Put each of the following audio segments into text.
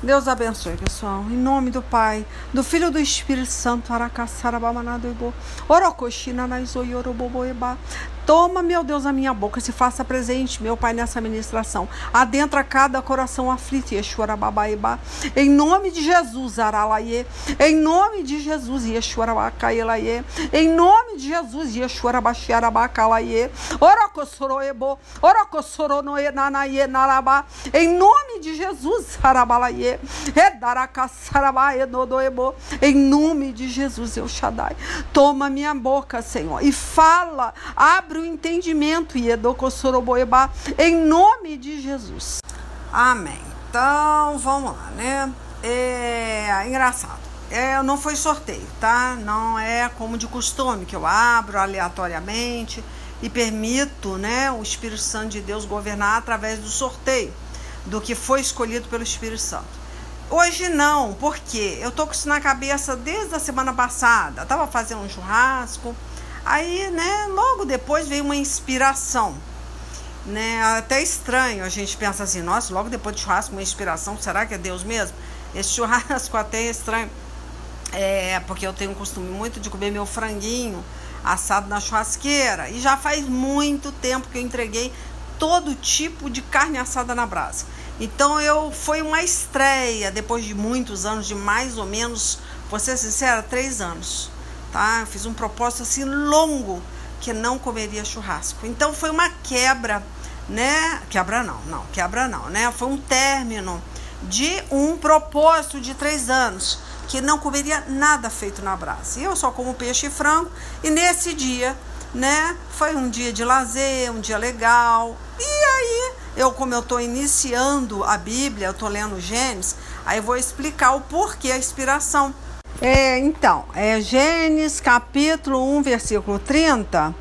Deus abençoe, pessoal. Em nome do Pai, do Filho e do Espírito Santo. Toma, meu Deus, a minha boca, se faça presente, meu Pai, nessa ministração. Adentra cada coração aflito. Em nome de Jesus, Aralaie. Em nome de Jesus, Yeshua-rabacaelaie. Em nome de Jesus, Yeshua-rabaxiarabacalaie. Orocossoronoenanaie-narabá. Em nome de Jesus, Arabalaie. Em nome de Jesus, El Shaddai. Toma minha boca, Senhor, e fala, abre o entendimento, em nome de Jesus. Amém. Então, vamos lá, né? Engraçado. Não foi sorteio, tá? Não é como de costume, que eu abro aleatoriamente e permito, né, o Espírito Santo de Deus governar através do sorteio, do que foi escolhido pelo Espírito Santo. Hoje não, porque eu tô com isso na cabeça desde a semana passada. Eu tava fazendo um churrasco, aí, né, logo depois veio uma inspiração, né? Até estranho, a gente pensa assim, nossa, logo depois do churrasco uma inspiração, será que é Deus mesmo? Esse churrasco até é estranho, porque eu tenho um costume muito de comer meu franguinho assado na churrasqueira, e já faz muito tempo que eu entreguei todo tipo de carne assada na brasa. Então foi uma estreia, depois de muitos anos, de mais ou menos, vou ser sincera, 3 anos, tá? Eu fiz um propósito assim longo, que não comeria churrasco. Então foi uma quebra, né? Quebra não, né? Foi um término de um propósito de 3 anos, que não comeria nada feito na brasa. E eu só como peixe e frango, e nesse dia, né, foi um dia de lazer, um dia legal. E aí, como eu estou iniciando a Bíblia, eu estou lendo Gênesis, aí eu vou explicar o porquê, a inspiração. Então, Gênesis capítulo 1, versículo 30,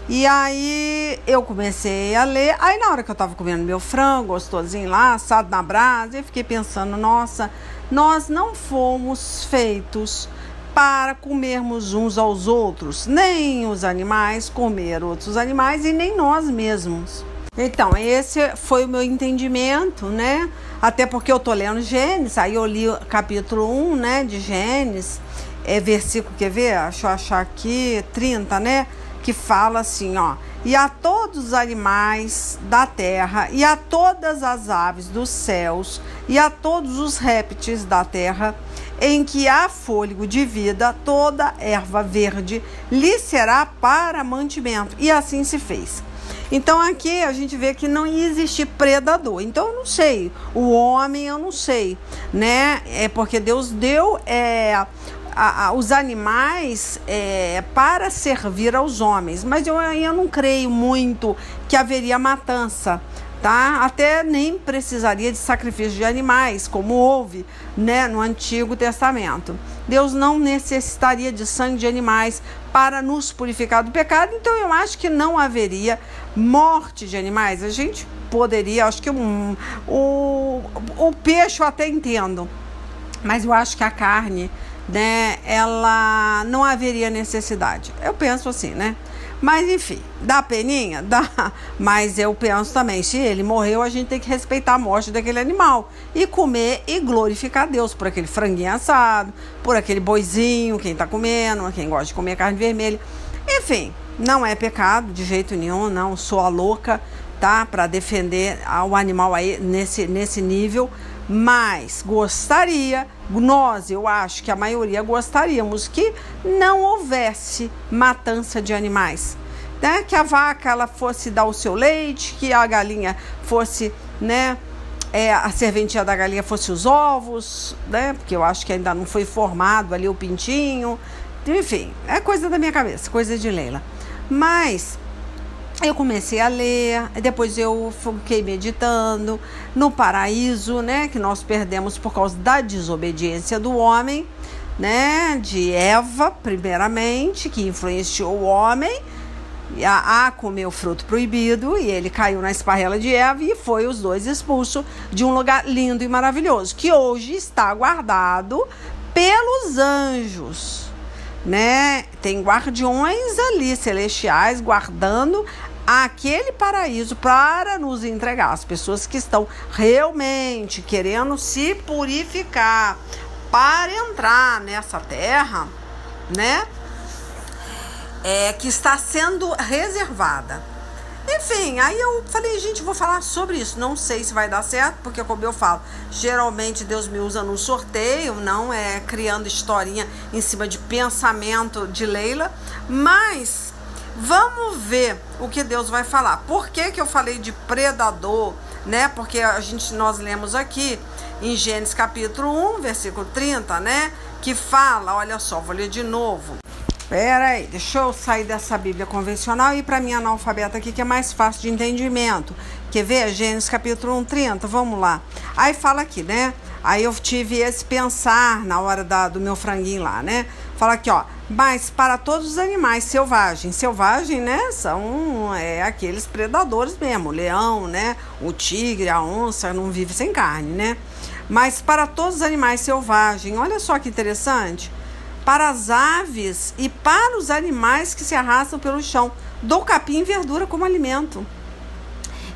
e aí eu comecei a ler, aí na hora que eu estava comendo meu frango, gostosinho lá, assado na brasa, eu fiquei pensando, nossa, nós não fomos feitos para comermos uns aos outros, nem os animais comer outros animais e nem nós mesmos. Então, esse foi o meu entendimento, né? Até porque eu tô lendo Gênesis, aí eu li o capítulo 1, né, de Gênesis, versículo, quer ver? Deixa eu achar aqui, 30, né? Que fala assim, ó: e a todos os animais da terra, e a todas as aves dos céus, e a todos os répteis da terra, em que há fôlego de vida, toda erva verde lhe será para mantimento. E assim se fez. Então aqui a gente vê que não existe predador. Então eu não sei, o homem eu não sei, né? Porque Deus deu os animais para servir aos homens. Mas eu não creio muito que haveria matança, tá? Até nem precisaria de sacrifício de animais, como houve, né, no Antigo Testamento. Deus não necessitaria de sangue de animais para nos purificar do pecado, então eu acho que não haveria morte de animais. A gente poderia, acho que o peixe eu até entendo, mas eu acho que a carne, né, ela não haveria necessidade. Eu penso assim, né? Mas enfim, dá peninha? Dá. Mas eu penso também, se ele morreu, a gente tem que respeitar a morte daquele animal e comer e glorificar Deus por aquele franguinho assado, por aquele boizinho, quem tá comendo, quem gosta de comer carne vermelha. Enfim, não é pecado de jeito nenhum, não sou a louca, tá? Para defender o animal aí nesse nível. Mas gostaria, eu acho que a maioria gostaríamos que não houvesse matança de animais, né? Que a vaca ela fosse dar o seu leite, que a galinha fosse, né, a serventia da galinha fosse os ovos, né? Porque eu acho que ainda não foi formado ali o pintinho. Enfim, é coisa da minha cabeça, coisa de Leila. Mas eu comecei a ler, depois eu fiquei meditando no paraíso, né, que nós perdemos por causa da desobediência do homem, né, de Eva, primeiramente, que influenciou o homem a comer o fruto proibido, e ele caiu na esparrela de Eva e foi os dois expulsos de um lugar lindo e maravilhoso, que hoje está guardado pelos anjos, né? Tem guardiões ali celestiais guardando aquele paraíso para nos entregar. As pessoas que estão realmente querendo se purificar para entrar nessa terra, né? Que está sendo reservada. Enfim, aí eu falei, gente, vou falar sobre isso. Não sei se vai dar certo, porque como eu falo, geralmente Deus me usa no sorteio, não é criando historinha em cima de pensamento de Leila, mas vamos ver o que Deus vai falar. Por que eu falei de predador, né? Porque nós lemos aqui em Gênesis capítulo 1, versículo 30, né? Que fala, olha só, vou ler de novo. Pera aí, deixa eu sair dessa Bíblia convencional e ir para minha analfabeta aqui, que é mais fácil de entendimento. Quer ver? Gênesis capítulo 1, 30, vamos lá. Aí fala aqui, né? Aí eu tive esse pensar na hora do meu franguinho lá, né? Fala aqui, ó. Mas para todos os animais selvagens, né? São aqueles predadores mesmo. O leão, né? O tigre, a onça, não vive sem carne, né? Mas para todos os animais selvagens, olha só que interessante. Para as aves e para os animais que se arrastam pelo chão, dou capim e verdura como alimento.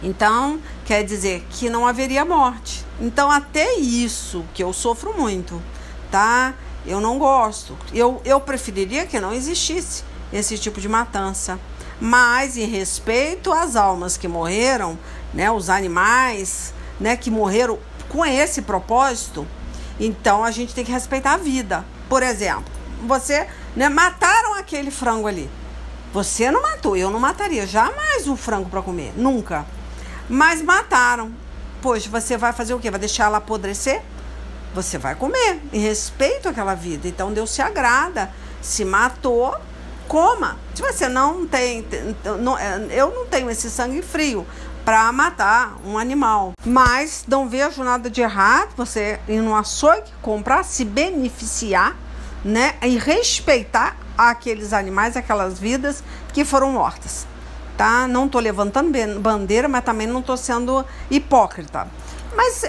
Então, quer dizer que não haveria morte. Então, até isso, que eu sofro muito, tá? Eu não gosto. Eu preferiria que não existisse esse tipo de matança. Mas, em respeito às almas que morreram, né, os animais, né, que morreram com esse propósito, então a gente tem que respeitar a vida. Por exemplo, você, né, mataram aquele frango ali. Você não matou, eu não mataria jamais um frango para comer, nunca. Mas mataram. Poxa, você vai fazer o quê? Vai deixar ela apodrecer? Você vai comer, em respeito àquela vida. Então Deus se agrada. Se matou, coma. Se você não tem, eu não tenho esse sangue frio para matar um animal. Mas não vejo nada de errado você ir no açougue, comprar, se beneficiar, né, e respeitar aqueles animais, aquelas vidas que foram mortas, tá? Não tô levantando bandeira, mas também não tô sendo hipócrita. Mas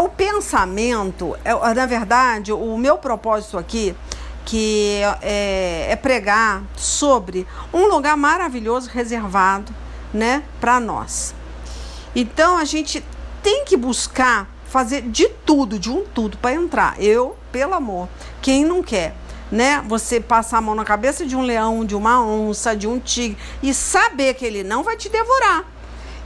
o pensamento, na verdade, o meu propósito aqui, que é pregar sobre um lugar maravilhoso reservado, né, para nós. Então a gente tem que buscar fazer de um tudo para entrar. Pelo amor, quem não quer, né? Você passar a mão na cabeça de um leão, de uma onça, de um tigre e saber que ele não vai te devorar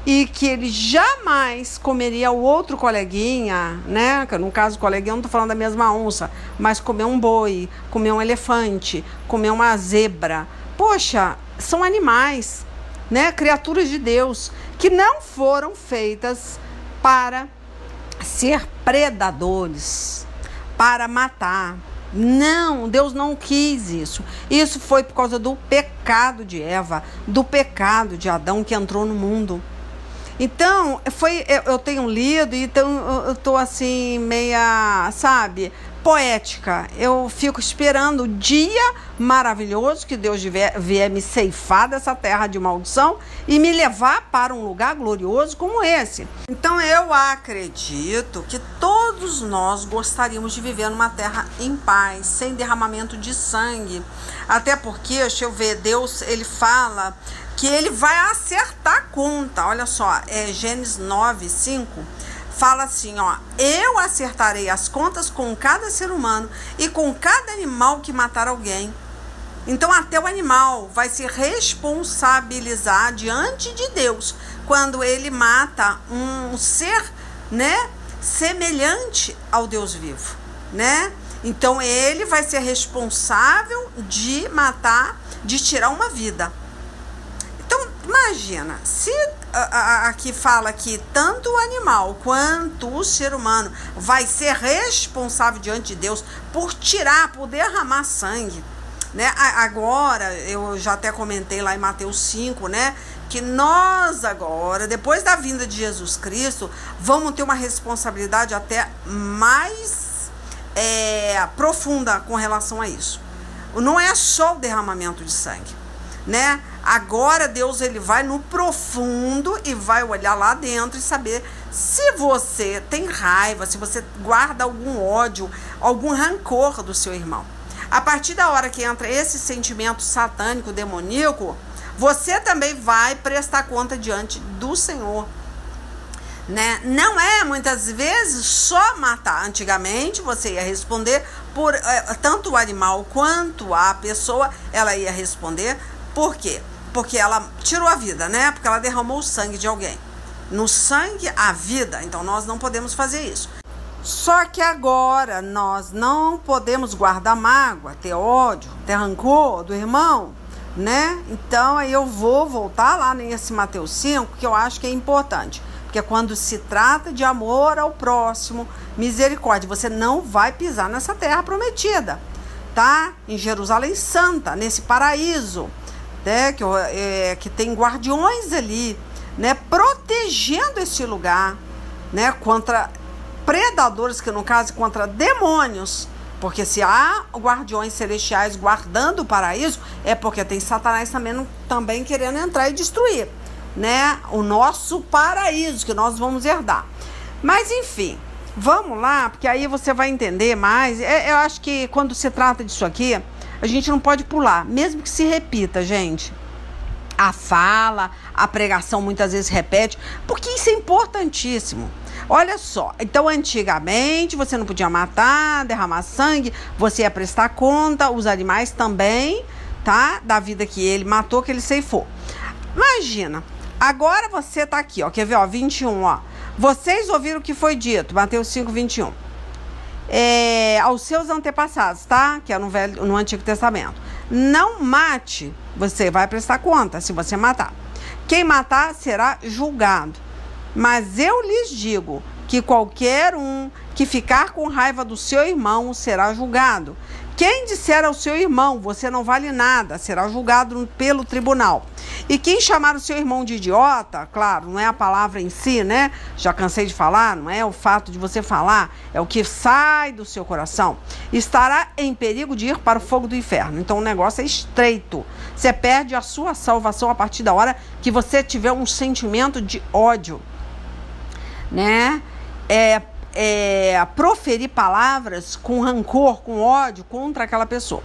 e que ele jamais comeria o outro coleguinha, né? No caso, o coleguinha, eu não tô falando da mesma onça, mas comer um boi, comer um elefante, comer uma zebra. Poxa, são animais, né? Criaturas de Deus que não foram feitas para ser predadores, para matar. Não, Deus não quis isso. Isso foi por causa do pecado de Eva, do pecado de Adão que entrou no mundo. Então, eu tenho lido e então eu tô assim, meia, sabe, poética. Eu fico esperando o dia maravilhoso que Deus vier me ceifar dessa terra de maldição e me levar para um lugar glorioso como esse. Então eu acredito que todos nós gostaríamos de viver numa terra em paz, sem derramamento de sangue. Até porque, deixa eu ver, Deus, ele fala que ele vai acertar a conta. Olha só, Gênesis 9, 5. Fala assim, ó, eu acertarei as contas com cada ser humano e com cada animal que matar alguém. Então até o animal vai se responsabilizar diante de Deus quando ele mata um ser, né, semelhante ao Deus vivo, né? Então ele vai ser responsável de matar, de tirar uma vida. Então imagina, se aqui fala que tanto o animal quanto o ser humano vai ser responsável diante de Deus por tirar, por derramar sangue, né? Agora, eu já até comentei lá em Mateus 5, né? Que nós agora, depois da vinda de Jesus Cristo, vamos ter uma responsabilidade até mais profunda com relação a isso. Não é só o derramamento de sangue, né? Agora Deus, ele vai no profundo e vai olhar lá dentro e saber se você tem raiva, se você guarda algum ódio, algum rancor do seu irmão. A partir da hora que entra esse sentimento satânico, demoníaco, você também vai prestar conta diante do Senhor. Né? Não é muitas vezes só matar. Antigamente você ia responder por tanto o animal quanto a pessoa, ela ia responder. Por quê? Porque ela tirou a vida, né? Porque ela derramou o sangue de alguém. No sangue, a vida. Então nós não podemos fazer isso. Só que agora nós não podemos guardar mágoa, ter ódio, ter rancor do irmão, né? Então aí eu vou voltar lá nesse Mateus 5, que eu acho que é importante. Porque quando se trata de amor ao próximo, misericórdia, você não vai pisar nessa terra prometida, tá? Em Jerusalém Santa, nesse paraíso, né? Que tem guardiões ali, né? Protegendo esse lugar, né? Contra predadores, que no caso contra demônios. Porque se há guardiões celestiais guardando o paraíso, é porque tem Satanás também querendo entrar e destruir, né, o nosso paraíso que nós vamos herdar. Mas enfim, vamos lá, porque aí você vai entender mais. Eu acho que quando se trata disso aqui, a gente não pode pular, mesmo que se repita, gente. A fala, a pregação muitas vezes repete, porque isso é importantíssimo. Olha só, então antigamente você não podia matar, derramar sangue, você ia prestar conta, os animais também, tá? Da vida que ele matou, que ele ceifou. Imagina. Agora você tá aqui, ó, quer ver, ó, 21, ó. Vocês ouviram o que foi dito, Mateus 5, 21. Aos seus antepassados, tá? Que é no Antigo Testamento. Não mate, você vai prestar conta se você matar. Quem matar será julgado. Mas eu lhes digo que qualquer um que ficar com raiva do seu irmão será julgado. Quem disser ao seu irmão, você não vale nada, será julgado pelo tribunal. E quem chamar o seu irmão de idiota, claro, não é a palavra em si, né? Já cansei de falar, não é o fato de você falar, é o que sai do seu coração. Estará em perigo de ir para o fogo do inferno. Então o negócio é estreito. Você perde a sua salvação a partir da hora que você tiver um sentimento de ódio, né? Proferir palavras com rancor, com ódio contra aquela pessoa.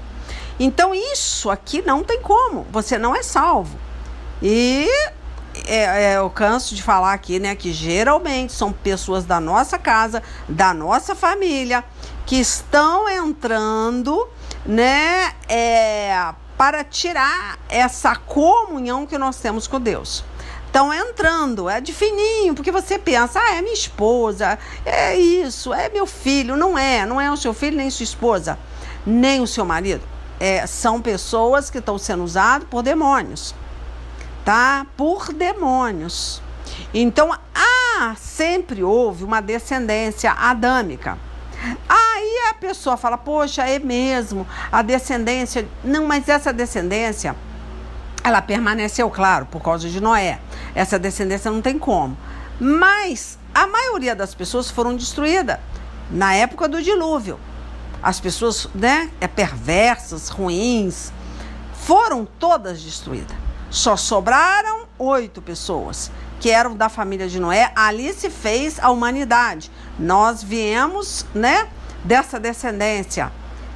Então isso aqui não tem como, você não é salvo. E eu canso de falar aqui, né, que geralmente são pessoas da nossa casa, da nossa família, que estão entrando, né, para tirar essa comunhão que nós temos com Deus. Estão entrando, é de fininho, porque você pensa, é minha esposa, é isso, é meu filho. Não é o seu filho, nem sua esposa, nem o seu marido. São pessoas que estão sendo usadas por demônios, tá? Por demônios. Então, sempre houve uma descendência adâmica. Aí a pessoa fala, poxa, é mesmo, a descendência... Não, mas essa descendência... ela permaneceu, claro, por causa de Noé. Essa descendência não tem como. Mas a maioria das pessoas foram destruídas na época do dilúvio. As pessoas, né, perversas, ruins, foram todas destruídas. Só sobraram 8 pessoas, que eram da família de Noé. Ali se fez a humanidade. Nós viemos, né, dessa descendência,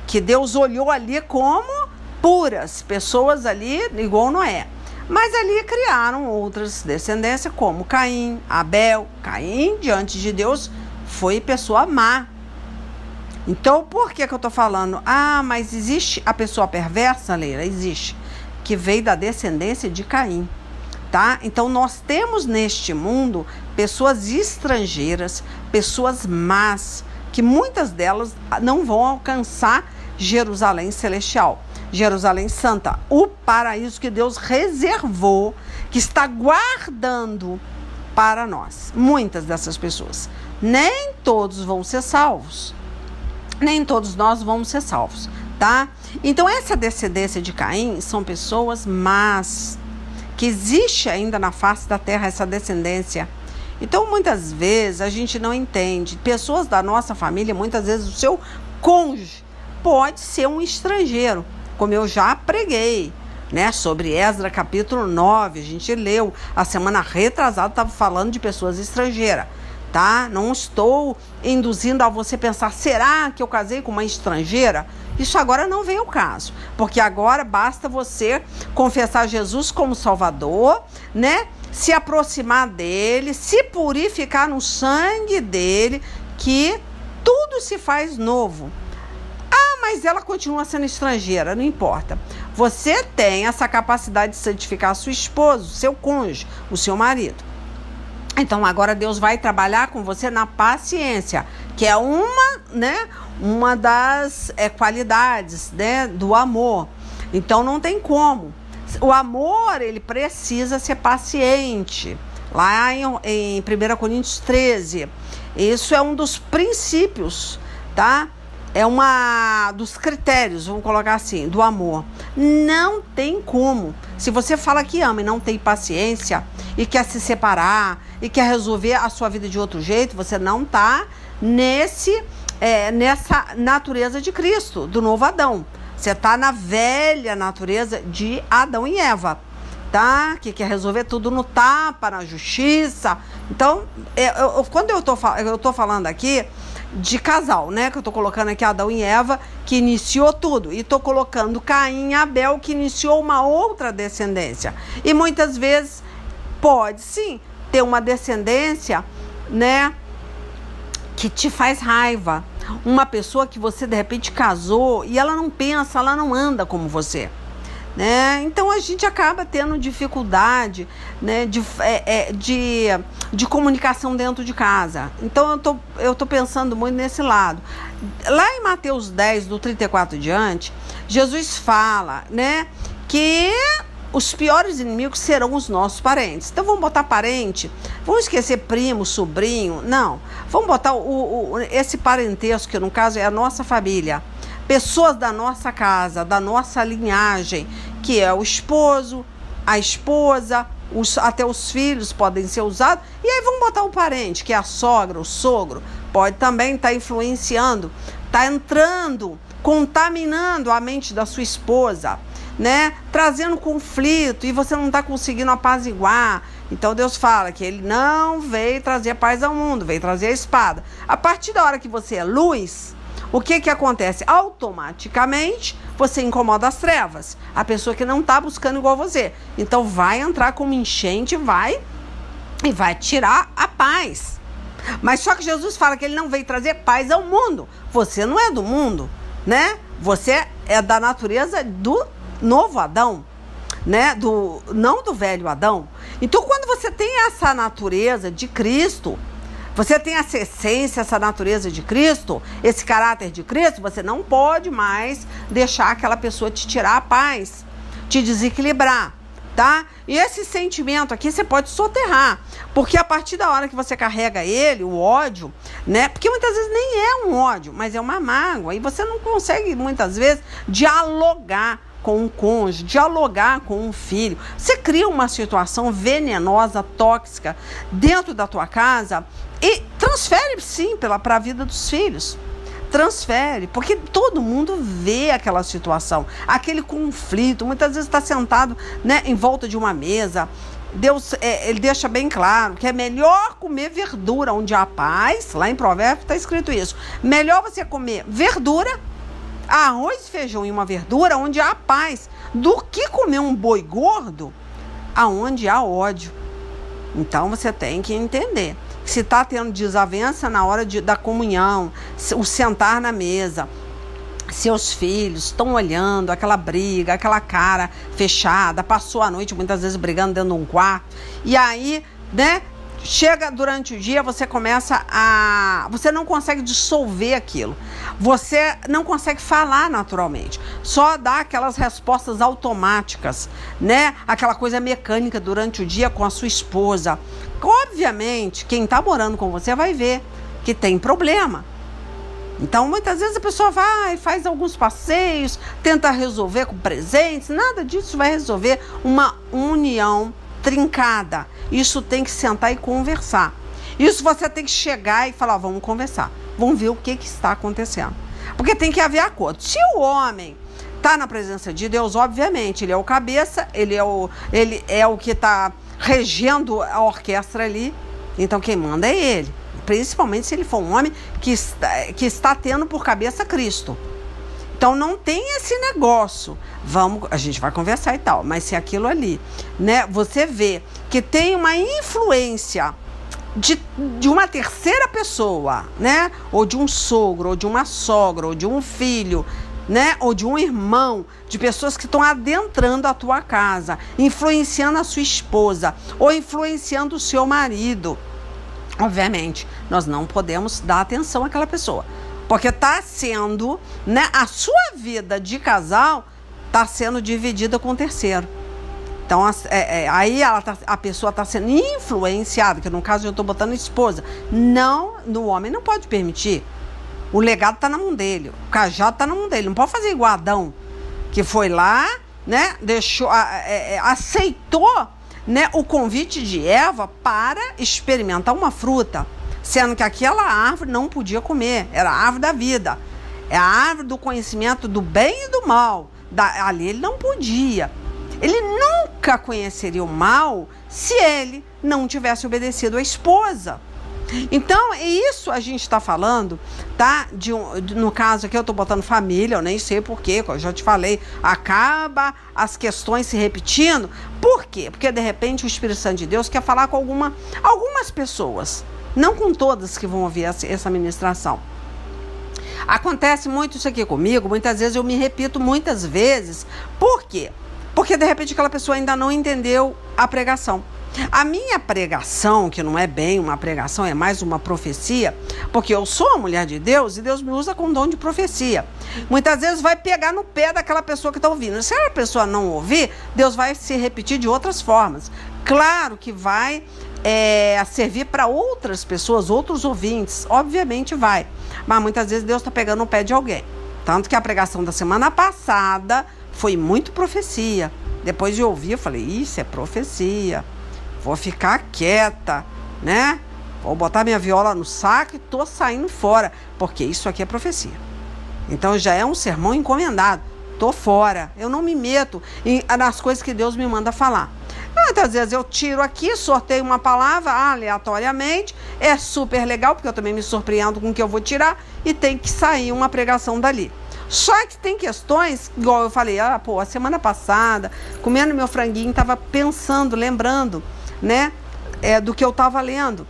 que Deus olhou ali como... puras, pessoas ali igual Noé. Mas ali criaram outras descendências, como Caim, Abel. Caim, diante de Deus, foi pessoa má. Então, por que eu estou falando? Mas existe a pessoa perversa, Leila? Existe. Que veio da descendência de Caim, tá? Então, nós temos neste mundo pessoas estrangeiras, pessoas más, que muitas delas não vão alcançar Jerusalém Celestial. Jerusalém Santa, o paraíso que Deus reservou, que está guardando para nós. Muitas dessas pessoas. Nem todos vão ser salvos. Nem todos nós vamos ser salvos, tá? Então, essa descendência de Caim são pessoas más, que existe ainda na face da terra essa descendência. Então, muitas vezes, a gente não entende. Pessoas da nossa família, muitas vezes, o seu cônjuge pode ser um estrangeiro. Como eu já preguei, né, sobre Esdras capítulo 9, a gente leu, a semana retrasada estava falando de pessoas estrangeiras, tá? Não estou induzindo a você pensar, será que eu casei com uma estrangeira? Isso agora não vem ao caso, porque agora basta você confessar Jesus como Salvador, né? Se aproximar dele, se purificar no sangue dele, que tudo se faz novo. Ah, mas ela continua sendo estrangeira, não importa. Você tem essa capacidade de santificar a sua esposa, o seu cônjuge, o seu marido. Então agora Deus vai trabalhar com você na paciência, que é uma das qualidades, né, do amor. Então não tem como. O amor, ele precisa ser paciente. Lá em 1 Coríntios 13, isso é um dos princípios, tá? É dos critérios, vamos colocar assim, do amor. Não tem como. Se você fala que ama e não tem paciência, e quer se separar, e quer resolver a sua vida de outro jeito, você não está nessa natureza de Cristo, do novo Adão. Você está na velha natureza de Adão e Eva, tá? Que quer resolver tudo no tapa, na justiça. Então, quando eu tô falando aqui de casal, né? Que eu tô colocando aqui Adão e Eva, que iniciou tudo. E tô colocando Caim e Abel, que iniciou uma outra descendência. E muitas vezes pode, sim, ter uma descendência, né? Que te faz raiva. Uma pessoa que você, de repente, casou e ela não pensa, ela não anda como você. Né? Então a gente acaba tendo dificuldade, né, de comunicação dentro de casa. Então eu tô pensando muito nesse lado. Lá em Mateus 10, do 34 diante, Jesus fala, né, que os piores inimigos serão os nossos parentes. Então vamos botar parente, vamos esquecer primo, sobrinho, não. Vamos botar esse parentesco, que no caso é a nossa família. Pessoas da nossa casa, da nossa linhagem, que é o esposo, a esposa, até os filhos podem ser usados. E aí vamos botar o parente, que é a sogra, o sogro, pode também estar influenciando, está entrando, contaminando a mente da sua esposa, né? Trazendo conflito e você não está conseguindo apaziguar. Então Deus fala que ele não veio trazer paz ao mundo, veio trazer a espada. A partir da hora que você é luz, o que acontece? Automaticamente você incomoda as trevas, a pessoa que não está buscando igual você. Então vai entrar como enchente, vai tirar a paz. Mas só que Jesus fala que ele não veio trazer paz ao mundo. Você não é do mundo, né? Você é da natureza do novo Adão, né? Não do velho Adão. Então quando você tem essa natureza de Cristo, você tem essa essência, essa natureza de Cristo, esse caráter de Cristo, você não pode mais deixar aquela pessoa te tirar a paz, te desequilibrar, tá? E esse sentimento aqui você pode soterrar, porque a partir da hora que você carrega ele, o ódio, né? Porque muitas vezes nem é um ódio, mas é uma mágoa, e você não consegue muitas vezes dialogar com um cônjuge, dialogar com um filho. Você cria uma situação venenosa, tóxica dentro da tua casa e transfere sim para a vida dos filhos. Transfere, porque todo mundo vê aquela situação, aquele conflito. Muitas vezes está sentado, né, em volta de uma mesa. Deus, ele deixa bem claro que é melhor comer verdura onde há paz. Lá em Provérbios está escrito isso. Melhor você comer verdura, arroz, feijão e uma verdura onde há paz, do que comer um boi gordo aonde há ódio. Então você tem que entender que se está tendo desavença na hora da comunhão, o sentar na mesa, seus filhos estão olhando aquela briga, aquela cara fechada, passou a noite muitas vezes brigando dentro de um quarto, e aí, né, chega durante o dia, você não consegue dissolver aquilo. Você não consegue falar naturalmente. Só dá aquelas respostas automáticas, né? Aquela coisa mecânica durante o dia com a sua esposa. Obviamente, quem está morando com você vai ver que tem problema. Então, muitas vezes a pessoa vai, faz alguns passeios, tenta resolver com presentes. Nada disso vai resolver uma união trincada. Isso tem que sentar e conversar. Isso você tem que chegar e falar, vamos conversar, vamos ver o que está acontecendo, porque tem que haver acordo. Se o homem está na presença de Deus, obviamente, ele é o cabeça, ele é o que está regendo a orquestra ali, então quem manda é ele, principalmente se ele for um homem que está tendo por cabeça Cristo. Então não tem esse negócio. A gente vai conversar e tal, mas se aquilo ali, né, você vê que tem uma influência de uma terceira pessoa, né, ou de um sogro, ou de uma sogra, ou de um filho, né, ou de um irmão, de pessoas que estão adentrando a tua casa, influenciando a sua esposa, ou influenciando o seu marido, obviamente, nós não podemos dar atenção àquela pessoa, porque está sendo, né, a sua vida de casal está sendo dividida com o terceiro. Então, aí a pessoa está sendo influenciada, que no caso eu estou botando esposa. Não, no homem não pode permitir. O legado está na mão dele, o cajado está na mão dele. Não pode fazer igual Adão, que foi lá, né, aceitou, né, o convite de Eva para experimentar uma fruta, sendo que aquela árvore não podia comer, era a árvore da vida, é a árvore do conhecimento do bem e do mal. Ali ele não podia. Ele nunca conheceria o mal se ele não tivesse obedecido à esposa. Então, isso a gente está falando, tá? No caso aqui eu estou botando família, eu nem sei porquê, eu já te falei, acaba as questões se repetindo. Por quê? Porque de repente o Espírito Santo de Deus quer falar com algumas pessoas, não com todas que vão ouvir essa ministração. Acontece muito isso aqui comigo, muitas vezes eu me repito muitas vezes. Por quê? Porque de repente aquela pessoa ainda não entendeu a pregação. A minha pregação, que não é bem uma pregação, é mais uma profecia, porque eu sou a mulher de Deus e Deus me usa com dom de profecia. Muitas vezes vai pegar no pé daquela pessoa que está ouvindo. Se a pessoa não ouvir, Deus vai se repetir de outras formas. Claro que vai servir para outras pessoas, outros ouvintes, obviamente vai. Mas muitas vezes Deus está pegando no pé de alguém. Tanto que a pregação da semana passada foi muito profecia. Depois de ouvir, eu falei, isso é profecia. Vou ficar quieta, né? Vou botar minha viola no saco e tô saindo fora, porque isso aqui é profecia. Então já é um sermão encomendado. Tô fora. Eu não me meto nas coisas que Deus me manda falar. Muitas vezes eu tiro aqui, sorteio uma palavra aleatoriamente. É super legal, porque eu também me surpreendo com o que eu vou tirar e tem que sair uma pregação dali. Só que tem questões, igual eu falei, a semana passada, comendo meu franguinho, tava pensando, lembrando, né, do que eu tava lendo.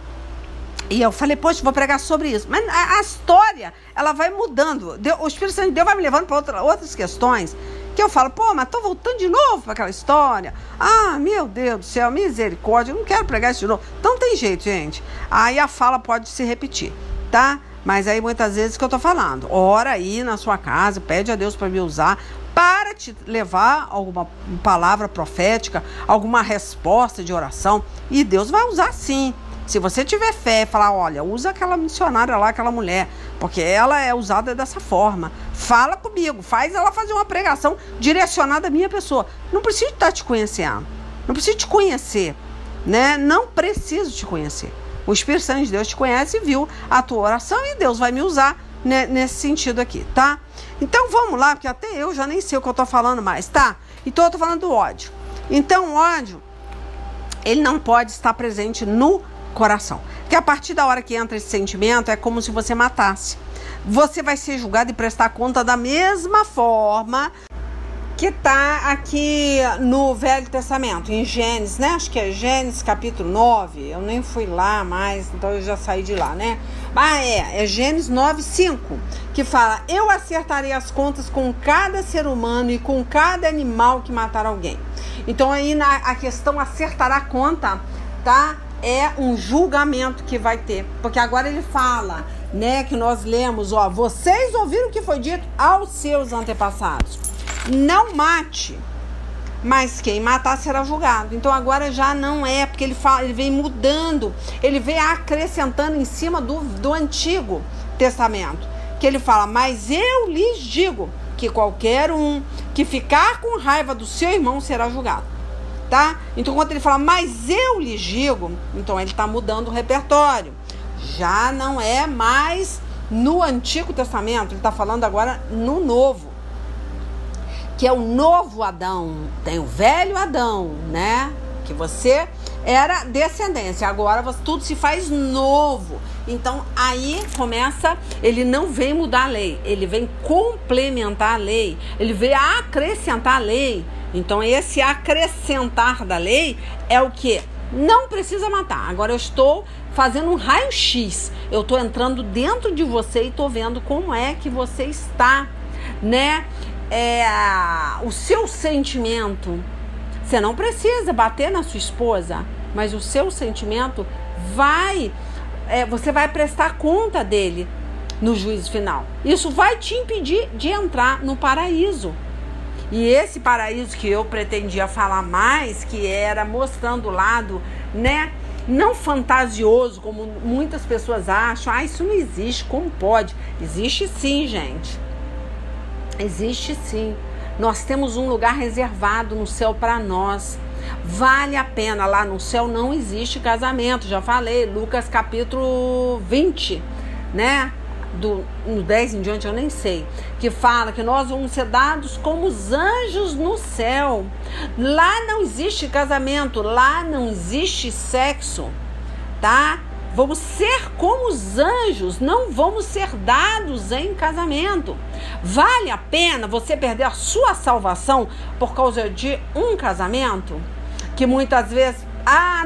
E eu falei, poxa, vou pregar sobre isso. Mas a história, ela vai mudando. O Espírito Santo de Deus vai me levando para outras questões, que eu falo, mas tô voltando de novo para aquela história. Ah, meu Deus do céu, misericórdia, eu não quero pregar isso de novo. Então tem jeito, gente. Aí a fala pode se repetir, tá? Mas aí muitas vezes que eu tô falando, ora aí na sua casa, pede a Deus para me usar, para te levar alguma palavra profética, alguma resposta de oração, e Deus vai usar sim. Se você tiver fé e falar, olha, usa aquela missionária lá, aquela mulher, porque ela é usada dessa forma. Fala comigo, faz ela fazer uma pregação direcionada à minha pessoa. Não preciso estar te conhecendo, não preciso te conhecer, né? Não preciso te conhecer. O Espírito Santo de Deus te conhece e viu a tua oração e Deus vai me usar, né, nesse sentido aqui, tá? Então vamos lá, porque até eu já nem sei o que eu tô falando mais, tá? Então eu tô falando do ódio. Então o ódio, ele não pode estar presente no coração. Porque a partir da hora que entra esse sentimento, é como se você matasse. Você vai ser julgado e prestar conta da mesma forma que está aqui no Velho Testamento, em Gênesis, né? Acho que é Gênesis capítulo 9. Eu nem fui lá mais, então eu já saí de lá, né? É Gênesis 9:5, que fala, eu acertarei as contas com cada ser humano e com cada animal que matar alguém. Então aí a questão acertará a conta, tá? É um julgamento que vai ter. Porque agora ele fala, né, que nós lemos, vocês ouviram o que foi dito aos seus antepassados. Não mate, mas quem matar será julgado. Então agora já não é, porque ele fala, ele vem mudando, ele vem acrescentando em cima do Antigo Testamento, que ele fala, mas eu lhes digo que qualquer um que ficar com raiva do seu irmão será julgado. Tá? Então quando ele fala, mas eu lhes digo, então ele está mudando o repertório. Já não é mais no Antigo Testamento, ele está falando agora no Novo, que é o novo Adão. Tem o velho Adão, né? Que você era descendência, agora tudo se faz novo. Então, aí começa, ele não vem mudar a lei, ele vem complementar a lei, ele vem acrescentar a lei. Então, esse acrescentar da lei é o que? Não precisa matar. Agora, eu estou fazendo um raio-x, eu estou entrando dentro de você e estou vendo como é que você está, né? O seu sentimento, você não precisa bater na sua esposa, mas o seu sentimento você vai prestar conta dele no juízo final. Isso vai te impedir de entrar no paraíso. E esse paraíso que eu pretendia falar mais, que era mostrando o lado, né, não fantasioso, como muitas pessoas acham. Isso não existe, como pode? Existe sim, gente. Existe sim. Nós temos um lugar reservado no céu para nós. Vale a pena. Lá no céu não existe casamento. Já falei, Lucas capítulo 20, né? No 10 em diante, eu nem sei. Que fala que nós vamos ser dados como os anjos no céu. Lá não existe casamento. Lá não existe sexo. Tá? Vamos ser como os anjos, não vamos ser dados em casamento. Vale a pena você perder a sua salvação por causa de um casamento? Que muitas vezes,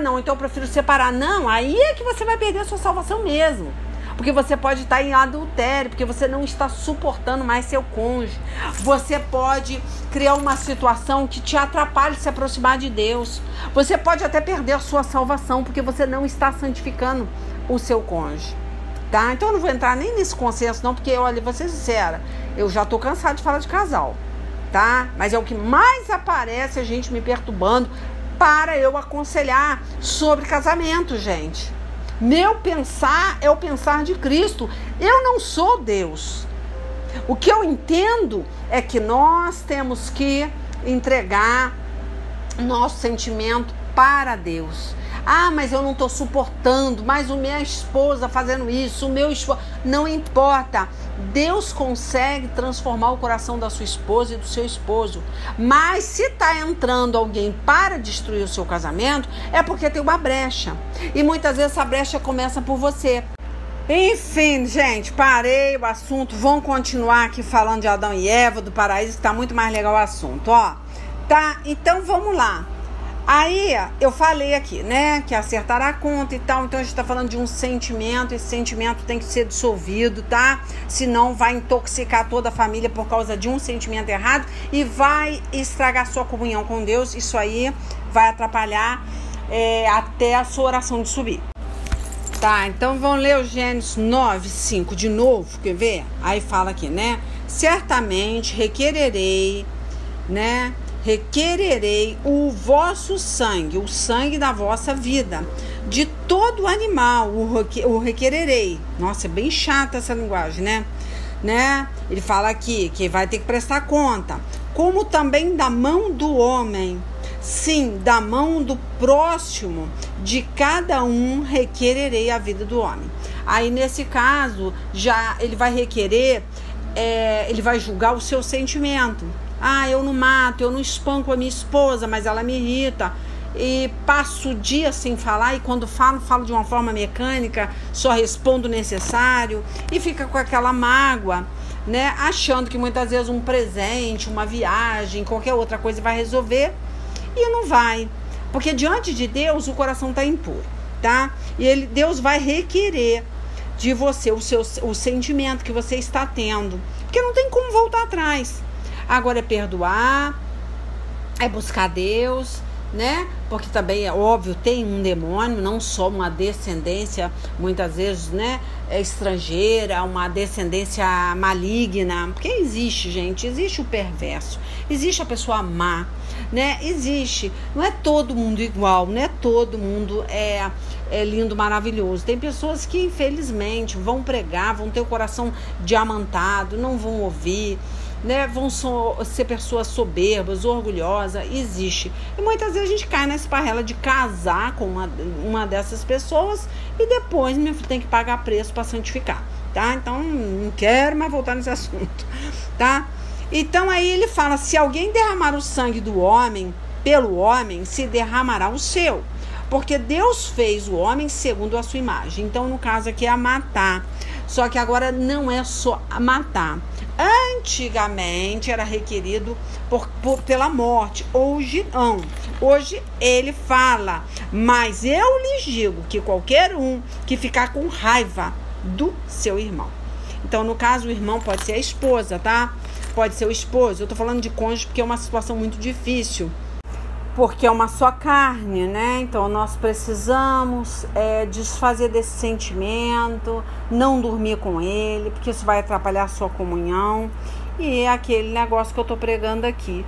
não, então eu prefiro separar. Não, aí é que você vai perder a sua salvação mesmo. Porque você pode estar em adultério, porque você não está suportando mais seu cônjuge. Você pode criar uma situação que te atrapalhe de se aproximar de Deus. Você pode até perder a sua salvação, porque você não está santificando o seu cônjuge. Tá? Então eu não vou entrar nem nesse consenso não, porque, olha, vou ser sincera, eu já estou cansada de falar de casal. Tá? Mas é o que mais aparece a gente me perturbando para eu aconselhar sobre casamento, gente. Meu pensar é o pensar de Cristo. Eu não sou Deus. O que eu entendo é que nós temos que entregar nosso sentimento para Deus. Mas eu não estou suportando, mas a minha esposa fazendo isso, o meu esposo... Não importa. Deus consegue transformar o coração da sua esposa e do seu esposo. Mas se está entrando alguém para destruir o seu casamento, é porque tem uma brecha. E muitas vezes essa brecha começa por você. Enfim, gente, parei o assunto. Vamos continuar aqui falando de Adão e Eva, do paraíso, que está muito mais legal o assunto, ó. Tá? Então vamos lá. Aí, eu falei aqui, né, que acertar a conta e tal, então a gente tá falando de um sentimento, esse sentimento tem que ser dissolvido, tá? Senão vai intoxicar toda a família por causa de um sentimento errado e vai estragar sua comunhão com Deus, isso aí vai atrapalhar até a sua oração de subir. Tá, então vamos ler o Gênesis 9:5 de novo, quer ver? Aí fala aqui, né, certamente requererei o vosso sangue, o sangue da vossa vida, de todo animal o requererei. Nossa, é bem chata essa linguagem, né? Ele fala aqui que vai ter que prestar conta. Como também da mão do homem, sim, da mão do próximo, de cada um requererei a vida do homem. Aí nesse caso, já ele vai requerer, ele vai julgar o seu sentimento. Eu não mato, eu não espanco a minha esposa, mas ela me irrita. E passo o dia sem falar, e quando falo de uma forma mecânica, só respondo o necessário, e fica com aquela mágoa, né? Achando que muitas vezes um presente, uma viagem, qualquer outra coisa vai resolver, e não vai. Porque diante de Deus o coração está impuro, tá? E Deus vai requerer de você o sentimento que você está tendo, porque não tem como voltar atrás. Agora é perdoar, é buscar Deus, né? Porque também é óbvio, tem um demônio, não só uma descendência, muitas vezes, né, estrangeira, uma descendência maligna. Porque existe, gente, existe o perverso, existe a pessoa má, né? Existe, não é todo mundo igual, não é todo mundo é lindo, maravilhoso. Tem pessoas que infelizmente vão pregar, vão ter o coração diamantado, não vão ouvir, né, vão ser pessoas soberbas, orgulhosas, existe. E muitas vezes a gente cai nessa esparrela de casar com uma dessas pessoas e depois, meu filho, tem que pagar preço para santificar, tá? Então, não quero mais voltar nesse assunto, tá? Então, aí ele fala, se alguém derramar o sangue do homem, pelo homem, se derramará o seu, Porque Deus fez o homem segundo a sua imagem. Então, no caso aqui é a matar. Só que agora não é só a matar. Antigamente era requerido pela morte. Hoje não. Hoje ele fala: mas eu lhes digo que qualquer um que ficar com raiva do seu irmão. Então, no caso, o irmão pode ser a esposa, tá? Pode ser o esposo. Eu tô falando de cônjuge porque é uma situação muito difícil. Porque é uma só carne, né? Então, nós precisamos desfazer desse sentimento, não dormir com ele, porque isso vai atrapalhar a sua comunhão. E é aquele negócio que eu tô pregando aqui,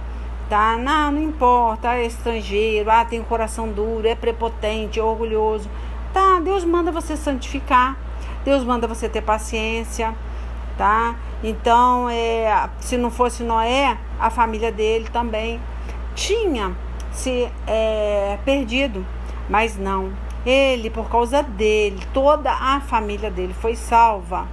tá? Não importa, é estrangeiro, tem coração duro, é prepotente, é orgulhoso. Tá, Deus manda você santificar, Deus manda você ter paciência, tá? Então, se não fosse Noé, a família dele também tinha se perdido, mas não. Ele, por causa dele, toda a família dele foi salva.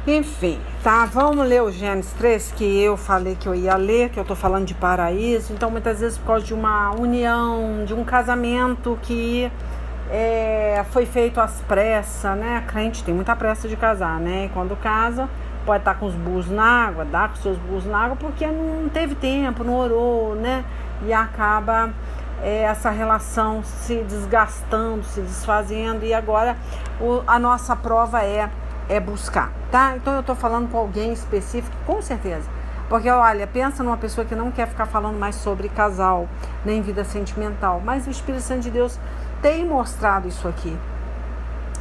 Enfim, tá? Vamos ler o Gênesis 3, que eu falei que eu ia ler, que eu tô falando de paraíso. Então, muitas vezes, por causa de uma união, de um casamento que foi feito às pressas, né? A crente tem muita pressa de casar, né? E quando casa, pode estar com os burros na água, dá com seus burros na água, porque não teve tempo, não orou, né? E acaba essa relação se desgastando, se desfazendo. E agora a nossa prova é buscar, tá? Então eu tô falando com alguém específico, com certeza. Porque, olha, pensa numa pessoa que não quer ficar falando mais sobre casal, nem vida sentimental. Mas o Espírito Santo de Deus tem mostrado isso aqui.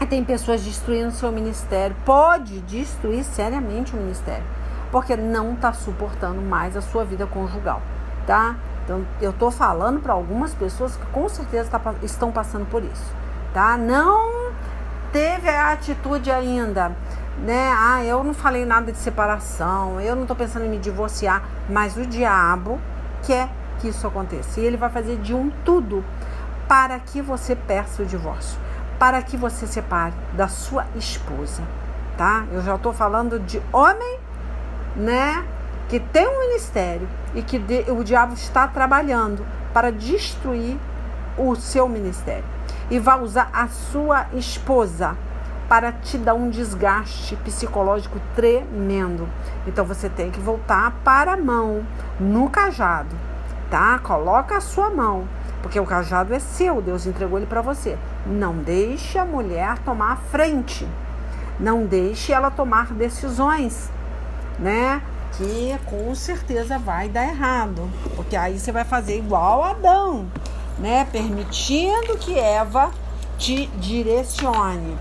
E tem pessoas destruindo seu ministério. Pode destruir seriamente o ministério. Porque não está suportando mais a sua vida conjugal, tá? Então, eu tô falando para algumas pessoas que com certeza estão passando por isso, tá? Não teve a atitude ainda, né? Eu não falei nada de separação, eu não tô pensando em me divorciar, mas o diabo quer que isso aconteça. E ele vai fazer de tudo para que você peça o divórcio, para que você separe da sua esposa, tá? Eu já tô falando de homem, né? Que tem um ministério e que o diabo está trabalhando para destruir o seu ministério. E vai usar a sua esposa para te dar um desgaste psicológico tremendo. Então você tem que voltar para a mão, no cajado, tá? Coloca a sua mão, porque o cajado é seu, Deus entregou ele para você. Não deixe a mulher tomar a frente. Não deixe ela tomar decisões, né? Que com certeza vai dar errado. Porque aí você vai fazer igual Adão, né? Permitindo que Eva te direcione.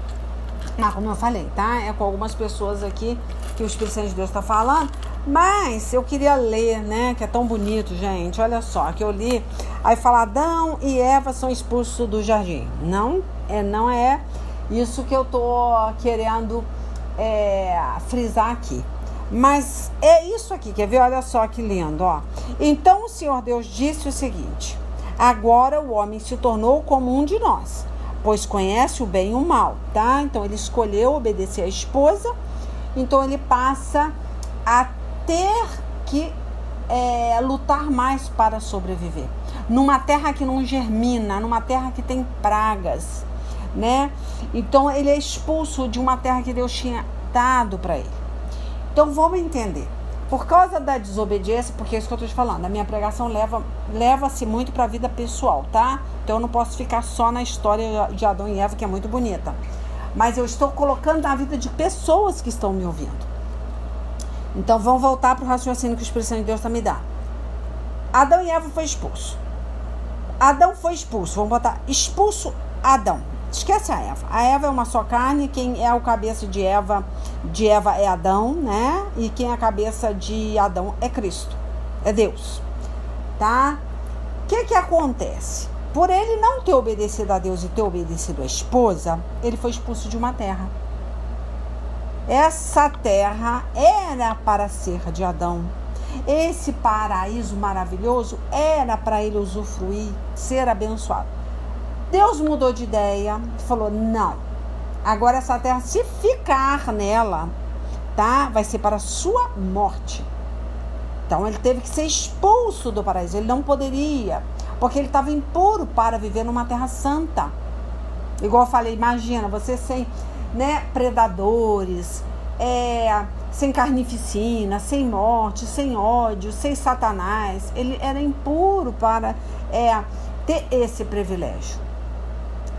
Como eu falei, tá? É com algumas pessoas aqui que o Espírito Santo de Deus está falando. Mas eu queria ler, né? Que é tão bonito, gente. Olha só, que eu li. Aí fala: Adão e Eva são expulsos do jardim. Não é isso que eu tô querendo frisar aqui. Mas é isso aqui, quer ver? Olha só que lindo, ó. Então o Senhor Deus disse o seguinte: agora o homem se tornou como um de nós, pois conhece o bem e o mal, tá? Então ele escolheu obedecer a esposa, então ele passa a ter que lutar mais para sobreviver. Numa terra que não germina, numa terra que tem pragas, né? Então ele é expulso de uma terra que Deus tinha dado para ele. Então vamos entender. Por causa da desobediência, porque é isso que eu estou te falando, a minha pregação leva-se muito para a vida pessoal, tá? Então eu não posso ficar só na história de Adão e Eva, que é muito bonita. Mas eu estou colocando na vida de pessoas que estão me ouvindo. Então vamos voltar para o raciocínio que o Espírito Santo de Deus está me dando. Adão e Eva foi expulso. Adão foi expulso. Vamos botar expulso Adão. Esquece a Eva. A Eva é uma só carne. Quem é o cabeça de Eva é Adão, né? E quem é a cabeça de Adão é Cristo. É Deus. Tá? O que acontece? Por ele não ter obedecido a Deus e ter obedecido a esposa, ele foi expulso de uma terra. Essa terra era para ser de Adão. Esse paraíso maravilhoso era para ele usufruir, ser abençoado. Deus mudou de ideia, falou: não, agora essa terra, se ficar nela, tá, vai ser para a sua morte. Então ele teve que ser expulso do paraíso. Ele não poderia, porque ele estava impuro para viver numa terra santa, Igual eu falei, imagina, você sem, né, predadores, sem carnificina, sem morte, sem ódio, sem Satanás. Ele era impuro para ter esse privilégio,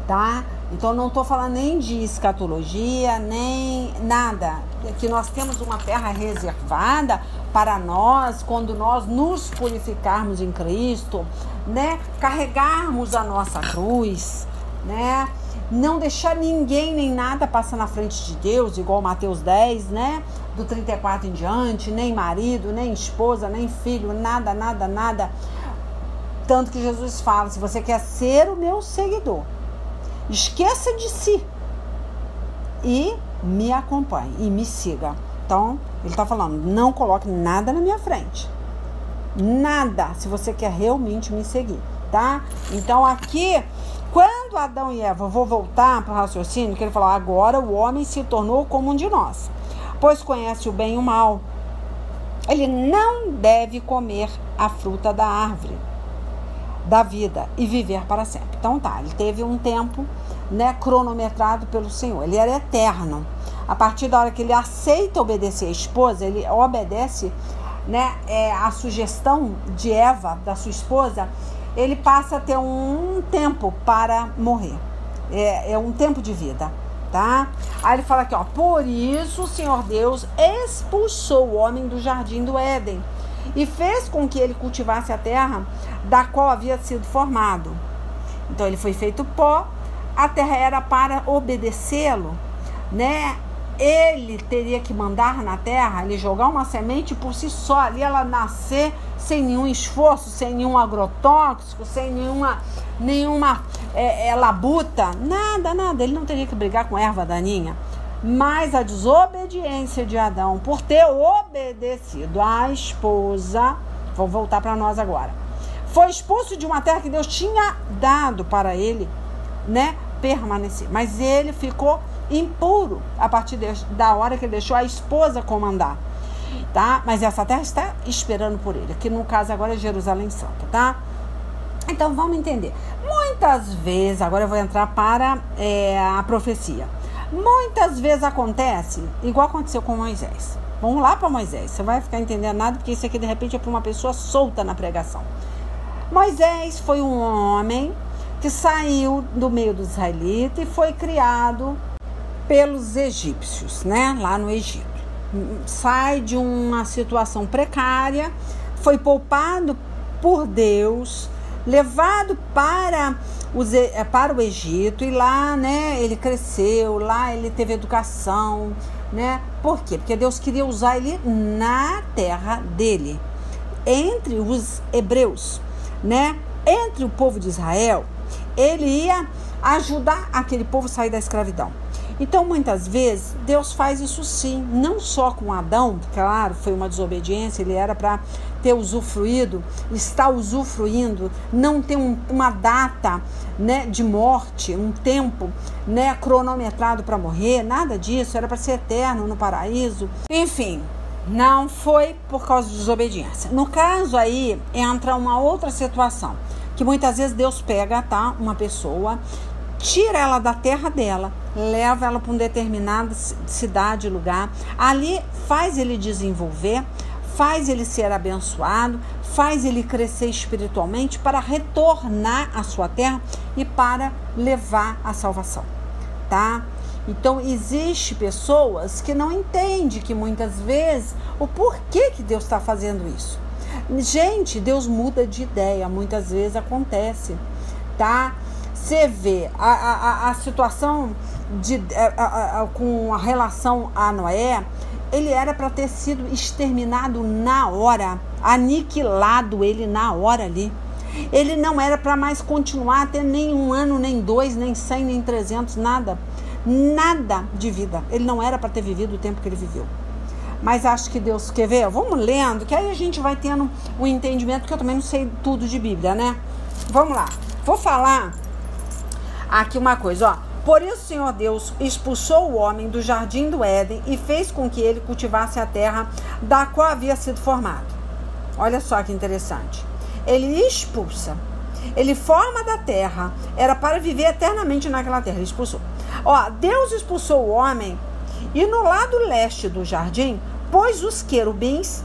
tá? Então não estou falando nem de escatologia, nem nada. Que nós temos uma terra reservada para nós, quando nós nos purificarmos em Cristo, né? Carregarmos a nossa cruz, né? Não deixar ninguém nem nada passar na frente de Deus, igual Mateus 10, né? Do 34 em diante, nem marido, nem esposa, nem filho, nada, nada, nada. Tanto que Jesus fala, se você quer ser o meu seguidor, esqueça de si e me acompanhe e me siga. Então, ele está falando, não coloque nada na minha frente. Nada, se você quer realmente me seguir, tá? Então, aqui, quando Adão e Eva, vou voltar para o raciocínio, que ele falou, agora o homem se tornou como um de nós, pois conhece o bem e o mal. Ele não deve comer a fruta da árvore da vida e viver para sempre. Então tá, ele teve um tempo, né, cronometrado pelo Senhor, ele era eterno. A partir da hora que ele aceita obedecer a esposa, ele obedece, né, a sugestão de Eva, da sua esposa, ele passa a ter um tempo para morrer, é um tempo de vida, tá? Aí ele fala aqui, ó, por isso o Senhor Deus expulsou o homem do jardim do Éden e fez com que ele cultivasse a terra da qual havia sido formado. Então ele foi feito pó, a terra era para obedecê-lo, né? Ele teria que mandar na terra, ele jogar uma semente por si só, ali ela nascer sem nenhum esforço, sem nenhum agrotóxico, sem nenhuma labuta, nada, ele não teria que brigar com erva daninha. Mas a desobediência de Adão, por ter obedecido à esposa, vou voltar para nós agora, foi expulso de uma terra que Deus tinha dado para ele, né, permanecer. Mas ele ficou impuro a partir da hora que ele deixou a esposa comandar, tá? Mas essa terra está esperando por ele, que no caso agora é Jerusalém Santa, tá? Então vamos entender. Muitas vezes, agora eu vou entrar para a profecia. Muitas vezes acontece, igual aconteceu com Moisés. Vamos lá para Moisés, você vai ficar entendendo nada, porque isso aqui de repente é para uma pessoa solta na pregação. Moisés foi um homem que saiu do meio dos israelitas e foi criado pelos egípcios, né? Lá no Egito. Sai de uma situação precária, foi poupado por Deus, levado para o Egito, e lá, né, ele cresceu, lá ele teve educação, né? Por quê? Porque Deus queria usar ele na terra dele, entre os hebreus, né? Entre o povo de Israel, ele ia ajudar aquele povo a sair da escravidão. Então, muitas vezes, Deus faz isso sim, não só com Adão, claro, foi uma desobediência, ele era para ter usufruído, está usufruindo, não tem uma data, né, de morte, um tempo, né, cronometrado para morrer, nada disso, era para ser eterno no paraíso. Enfim, não foi por causa de desobediência. No caso aí, entra uma outra situação, que muitas vezes Deus pega, tá, uma pessoa, tira ela da terra dela, leva ela para uma determinada cidade, lugar, ali faz ele desenvolver, faz ele ser abençoado, faz ele crescer espiritualmente para retornar à sua terra e para levar a salvação, tá? Então, existe pessoas que não entendem que muitas vezes o porquê que Deus está fazendo isso. Gente, Deus muda de ideia, muitas vezes acontece, tá? Você vê a situação com a relação a Noé, ele era para ter sido exterminado na hora, aniquilado ele na hora ali. Ele não era para mais continuar a ter nem 1 ano, nem 2, nem 100, nem 300, nada de vida. Ele não era para ter vivido o tempo que ele viveu. Mas acho que Deus quer ver, vamos lendo, que aí a gente vai tendo um entendimento, porque eu também não sei tudo de Bíblia, né? Vamos lá, vou falar aqui uma coisa, ó. Por isso o Senhor Deus expulsou o homem do jardim do Éden e fez com que ele cultivasse a terra da qual havia sido formado. Olha só que interessante. Ele expulsa. Ele forma da terra, era para viver eternamente naquela terra. Ele expulsou. Deus expulsou o homem e no lado leste do jardim pôs os querubins,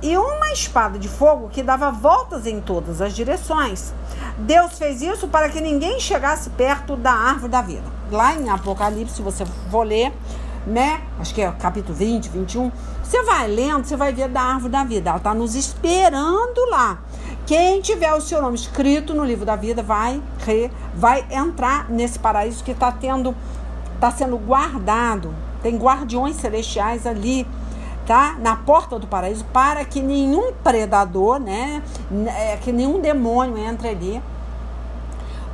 e uma espada de fogo que dava voltas em todas as direções. Deus fez isso para que ninguém chegasse perto da árvore da vida. Lá em Apocalipse, se você for ler, né? Acho que é capítulo 20, 21. Você vai lendo, você vai ver da árvore da vida. Ela está nos esperando lá. Quem tiver o seu nome escrito no livro da vida vai entrar nesse paraíso que está sendo guardado. Tem guardiões celestiais ali, tá? Na porta do paraíso, para que nenhum predador, né? Que nenhum demônio entre ali.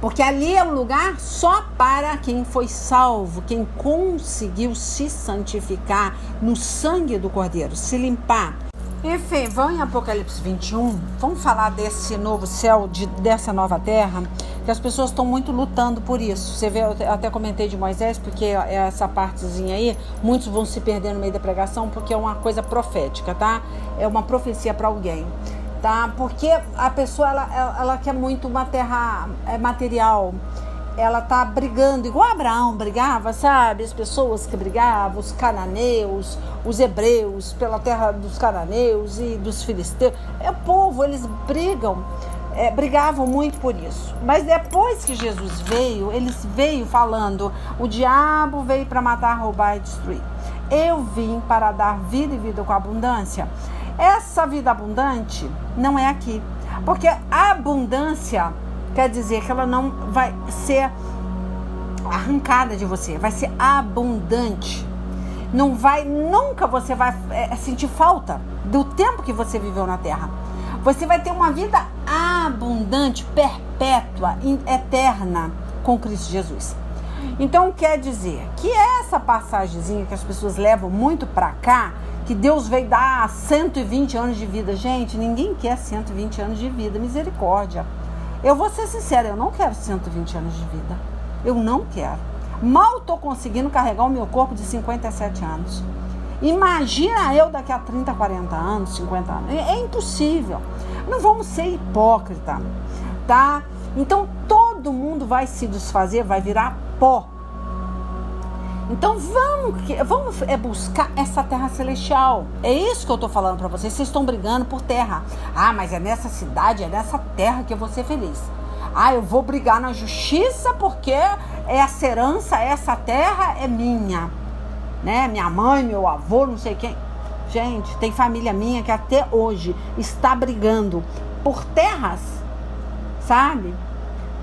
Porque ali é um lugar só para quem foi salvo, quem conseguiu se santificar no sangue do Cordeiro, se limpar. Enfim, vamos em Apocalipse 21, vamos falar desse novo céu, dessa nova terra, que as pessoas estão muito lutando por isso. Você vê, eu até comentei de Moisés, porque essa partezinha aí, muitos vão se perder no meio da pregação, porque é uma coisa profética, tá? É uma profecia para alguém. Tá? Porque a pessoa ela quer muito uma terra material, ela tá brigando igual Abraão brigava, sabe? As pessoas que brigavam, os cananeus, os hebreus, pela terra dos cananeus e dos filisteus. O povo, eles brigavam muito por isso. Mas depois que Jesus veio, eles veio falando: o diabo veio para matar, roubar e destruir. Eu vim para dar vida e vida com abundância. Essa vida abundante não é aqui, porque a abundância quer dizer que ela não vai ser arrancada de você, vai ser abundante. Nunca você vai sentir falta do tempo que você viveu na terra. Você vai ter uma vida abundante, perpétua, eterna com Cristo Jesus. Então quer dizer que essa passagemzinha que as pessoas levam muito para cá, que Deus veio dar 120 anos de vida. Gente, ninguém quer 120 anos de vida, misericórdia. Eu vou ser sincera, eu não quero 120 anos de vida. Eu não quero. Mal estou conseguindo carregar o meu corpo de 57 anos. Imagina eu daqui a 30, 40 anos, 50 anos. É impossível. Não vamos ser hipócritas, tá? Então todo mundo vai se desfazer, vai virar pó. Então vamos buscar essa terra celestial. É isso que eu estou falando para vocês. Vocês estão brigando por terra. Mas é nessa cidade, é nessa terra que eu vou ser feliz. Eu vou brigar na justiça porque essa herança, essa terra é minha, né? Minha mãe, meu avô, não sei quem. Gente, tem família minha que até hoje está brigando por terras, sabe?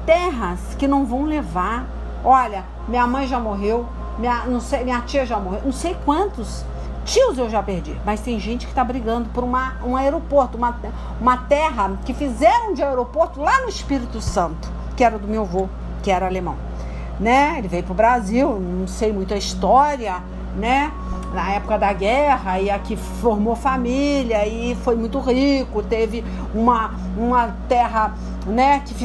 Terras que não vão levar. Olha, minha mãe já morreu. Minha tia já morreu, não sei quantos tios eu já perdi, mas tem gente que está brigando por um aeroporto, uma terra que fizeram de aeroporto lá no Espírito Santo, que era do meu avô, que era alemão, né? Ele veio para o Brasil, não sei muito a história, né? Na época da guerra, e aqui formou família, e foi muito rico, teve uma terra, né, que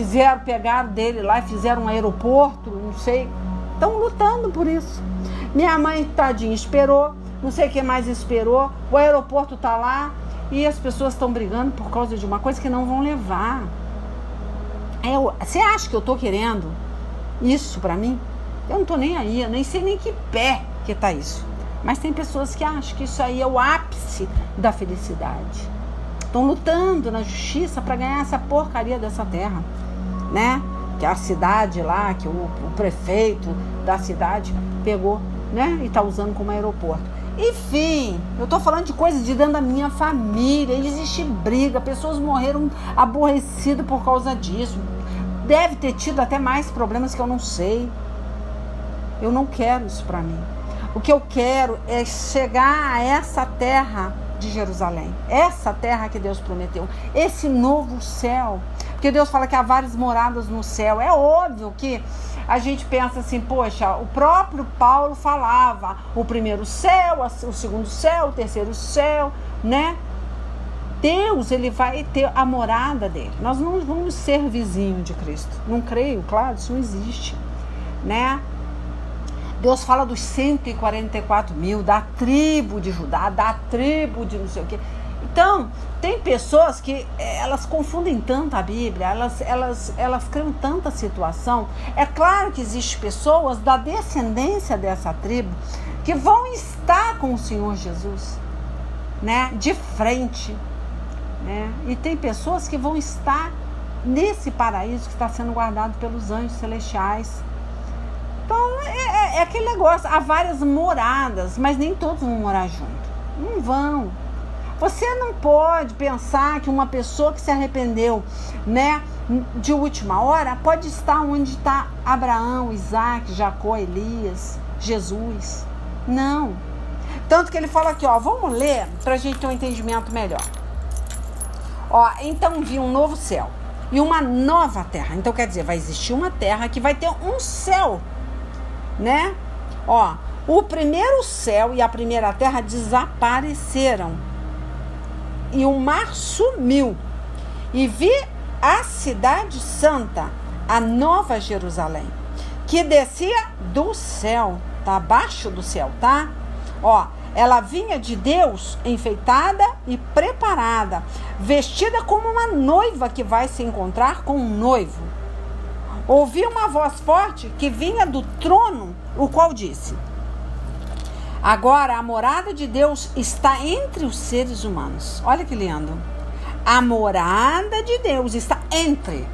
pegaram dele lá e fizeram um aeroporto, não sei. Estão lutando por isso. Minha mãe, tadinha, esperou, não sei quem mais esperou, o aeroporto está lá e as pessoas estão brigando por causa de uma coisa que não vão levar. Você acha que eu estou querendo isso para mim? Eu não estou nem aí, eu nem sei nem que pé que está isso. Mas tem pessoas que acham que isso aí é o ápice da felicidade. Estão lutando na justiça para ganhar essa porcaria dessa terra, né? Que a cidade lá, que o prefeito da cidade pegou, né? E tá usando como aeroporto. Enfim, eu tô falando de coisas de dentro da minha família. Existe briga, pessoas morreram aborrecidas por causa disso. Deve ter tido até mais problemas que eu não sei. Eu não quero isso pra mim. O que eu quero é chegar a essa terra de Jerusalém. Essa terra que Deus prometeu. Esse novo céu. Porque Deus fala que há várias moradas no céu. É óbvio que a gente pensa assim, poxa, o próprio Paulo falava o primeiro céu, o segundo céu, o terceiro céu, né? Deus, ele vai ter a morada dele. Nós não vamos ser vizinho de Cristo. Não creio, claro, isso não existe, né? Deus fala dos 144 mil, da tribo de Judá, da tribo de não sei o quê. Então, tem pessoas que elas confundem tanto a Bíblia, elas criam tanta situação. É claro que existem pessoas da descendência dessa tribo que vão estar com o Senhor Jesus, né, de frente, né? E tem pessoas que vão estar nesse paraíso que está sendo guardado pelos anjos celestiais. Então, é aquele negócio, há várias moradas, mas nem todos vão morar junto. Não vão. Você não pode pensar que uma pessoa que se arrependeu, né, de última hora, pode estar onde está Abraão, Isaac, Jacó, Elias, Jesus. Não. Tanto que ele fala aqui, ó, vamos ler para a gente ter um entendimento melhor. Ó, então vi um novo céu e uma nova terra. Então quer dizer, vai existir uma terra que vai ter um céu, né? Ó, o primeiro céu e a primeira terra desapareceram e o mar sumiu. E vi a cidade santa, a nova Jerusalém, que descia do céu, tá abaixo do céu, tá? Ó, ela vinha de Deus enfeitada e preparada, vestida como uma noiva que vai se encontrar com um noivo. Ouvi uma voz forte que vinha do trono, o qual disse: agora a morada de Deus está entre os seres humanos. Olha que lindo. A morada de Deus está entre,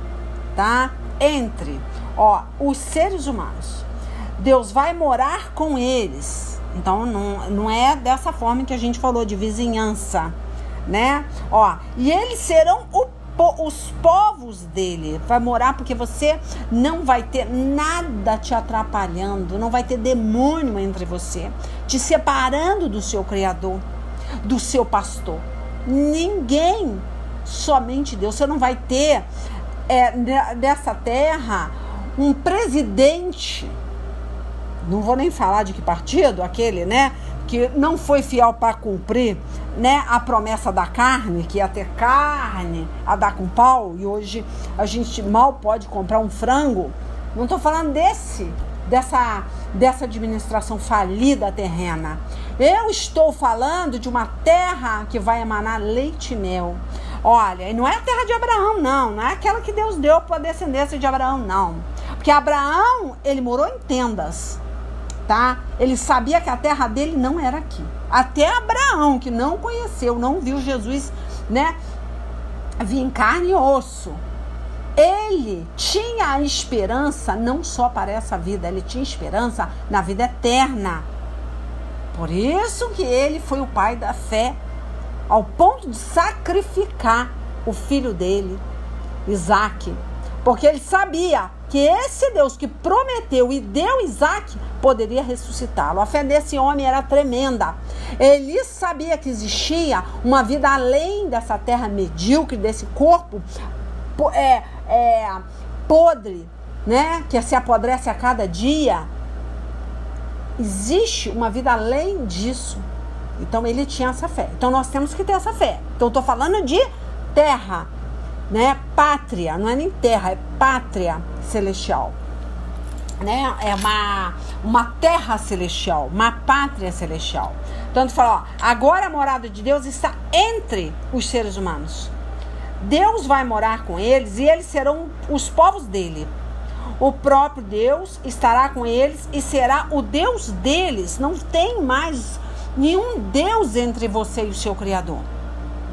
tá? Entre, ó, os seres humanos. Deus vai morar com eles. Então, não é dessa forma que a gente falou, de vizinhança, né? Ó, e eles serão os povos dele. Vai morar porque você não vai ter nada te atrapalhando, não vai ter demônio entre você, te separando do seu Criador, do seu pastor. Ninguém, somente Deus. Você não vai ter dessa terra um presidente. Não vou nem falar de que partido, aquele, né, que não foi fiel para cumprir, né, a promessa da carne, que ia ter carne a dar com pau, e hoje a gente mal pode comprar um frango. Não estou falando dessa administração falida terrena. Eu estou falando de uma terra que vai emanar leite e mel. Olha, e não é a terra de Abraão, não é aquela que Deus deu para a descendência de Abraão, não. Porque Abraão, ele morou em tendas. Tá? Ele sabia que a terra dele não era aqui. Até Abraão, que não conheceu, não viu Jesus, né, vir em carne e osso, ele tinha a esperança não só para essa vida, ele tinha esperança na vida eterna. Por isso que ele foi o pai da fé, ao ponto de sacrificar o filho dele, Isaac, porque ele sabia que esse Deus que prometeu e deu Isaac poderia ressuscitá-lo. A fé desse homem era tremenda. Ele sabia que existia uma vida além dessa terra medíocre, desse corpo podre, né, que se apodrece a cada dia. Existe uma vida além disso. Então ele tinha essa fé. Então nós temos que ter essa fé. Então eu estou falando de terra, né? Pátria, não é nem terra, é pátria celestial, né? É uma terra celestial, uma pátria celestial. Tanto fala, ó, agora a morada de Deus está entre os seres humanos. Deus vai morar com eles e eles serão os povos dele. O próprio Deus estará com eles e será o Deus deles. Não tem mais nenhum Deus entre você e o seu Criador,